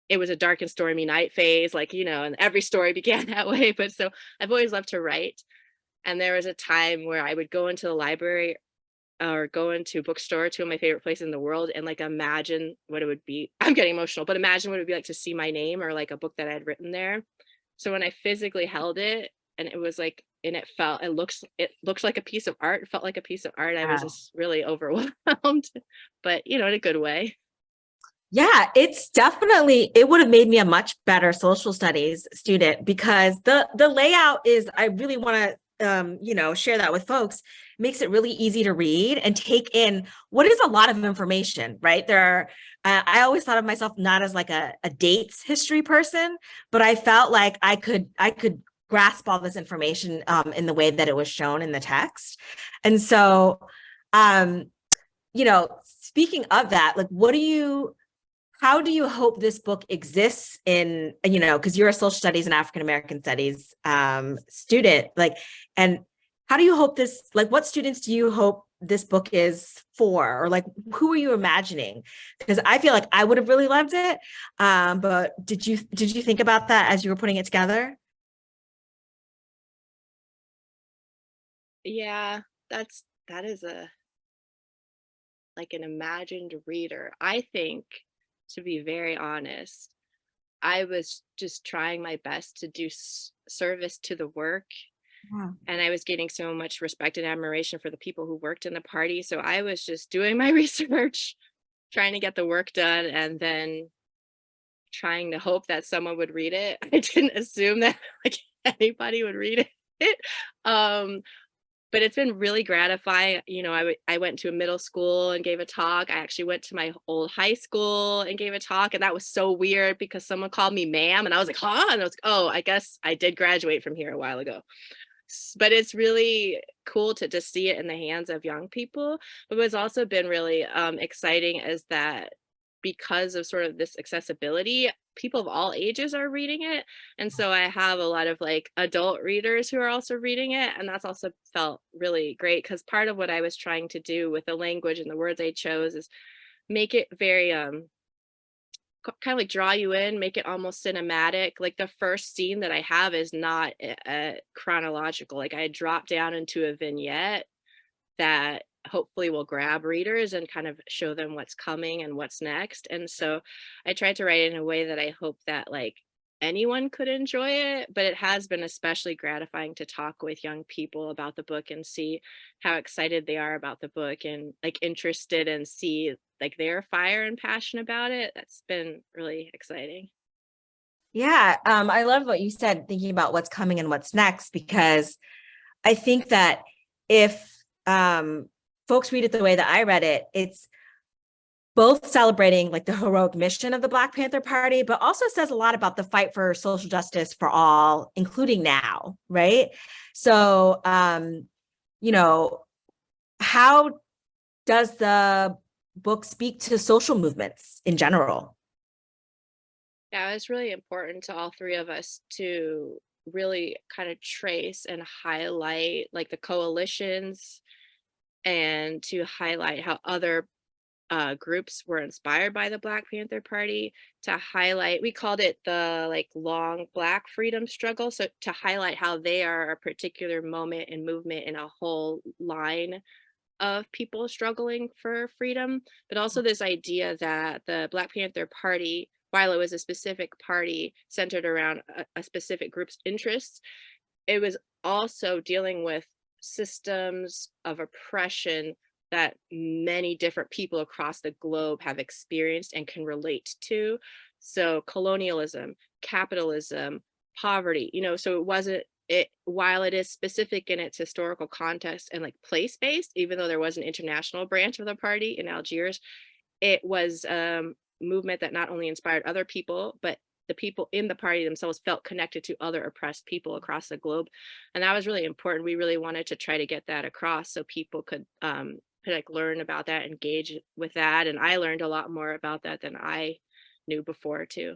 it was a dark and stormy night phase, and every story began that way. But so I've always loved to write. And there was a time where I would go into the library or go into a bookstore, two of my favorite places in the world, and like imagine what it would be. I'm getting emotional, but imagine what it would be like to see my name or like a book that I had written there. So when I physically held it, and it was like, and it looks like a piece of art, it felt like a piece of art. I was just really overwhelmed, but in a good way. Yeah, it would have made me a much better social studies student, because the layout is, I really want to, share that with folks, makes it really easy to read and take in what is a lot of information, right? I always thought of myself not as like a dates history person, but I felt like I could grasp all this information in the way that it was shown in the text. And so, speaking of that, like, how do you hope this book exists in, because you're a social studies and African American studies student, and how do you hope what students do you hope this book is for, or like, who are you imagining? Because I feel like I would have really loved it. But did you think about that as you were putting it together? Yeah, that is an imagined reader. I think, to be very honest, I was just trying my best to do service to the work. Yeah. And I was getting so much respect and admiration for the people who worked in the party. So I was just doing my research, trying to get the work done, and then trying to hope that someone would read it. I didn't assume that anybody would read it. But it's been really gratifying. I went to a middle school and gave a talk. I actually went to my old high school and gave a talk. And that was so weird because someone called me ma'am. And I was like, huh? And I was like, oh, I guess I did graduate from here a while ago. But it's really cool to just see it in the hands of young people. But what's also been really exciting is that because of sort of this accessibility, people of all ages are reading it. And so I have a lot of adult readers who are also reading it. And that's also felt really great, because part of what I was trying to do with the language and the words I chose is make it very kind of draw you in, make it almost cinematic. Like, the first scene that I have is not chronological. I dropped down into a vignette that hopefully will grab readers and kind of show them what's coming and what's next. And so I tried to write it in a way that I hope that anyone could enjoy it, but it has been especially gratifying to talk with young people about the book and see how excited they are about the book and interested, and see their fire and passion about it. That's been really exciting. Yeah, I love what you said, thinking about what's coming and what's next, because I think that if folks read it the way that I read it, it's both celebrating the heroic mission of the Black Panther Party, but also says a lot about the fight for social justice for all, including now, right? So, how does the book speak to social movements in general? Yeah, it's really important to all three of us to really kind of trace and highlight the coalitions and to highlight how other groups were inspired by the Black Panther Party, to highlight, we called it the like long Black freedom struggle. So to highlight how they are a particular moment and movement in a whole line of people struggling for freedom, but also this idea that the Black Panther Party, while it was a specific party centered around a specific group's interests, it was also dealing with systems of oppression that many different people across the globe have experienced and can relate to. So colonialism, capitalism, poverty, so it wasn't, while it is specific in its historical context and like place-based, even though there was an international branch of the party in Algiers, it was a movement that not only inspired other people, but the people in the party themselves felt connected to other oppressed people across the globe. And that was really important. We really wanted to try to get that across so people could like learn about that, engage with that. And I learned a lot more about that than I knew before too.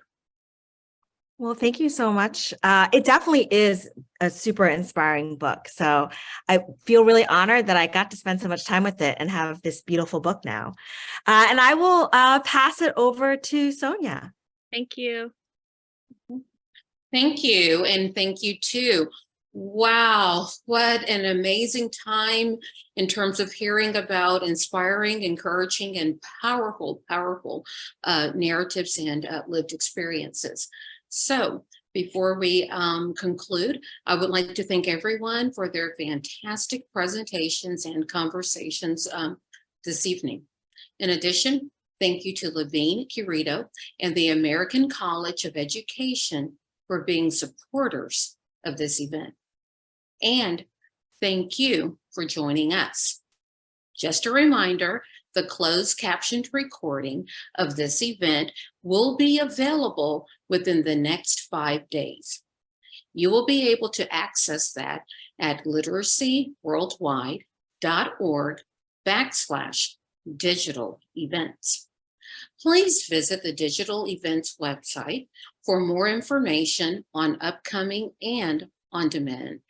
Well, thank you so much. It definitely is a super inspiring book. So I feel really honored that I got to spend so much time with it and have this beautiful book now. And I will pass it over to Sonia. Thank you. Thank you. And thank you too. Wow, what an amazing time in terms of hearing about inspiring, encouraging, and powerful narratives and lived experiences. So before we conclude, I would like to thank everyone for their fantastic presentations and conversations this evening. In addition, thank you to Levine Quirito and the American College of Education for being supporters of this event. And thank you for joining us. Just a reminder, the closed captioned recording of this event will be available within the next 5 days. You will be able to access that at literacyworldwide.org/digital events. Please visit the digital events website for more information on upcoming and on-demand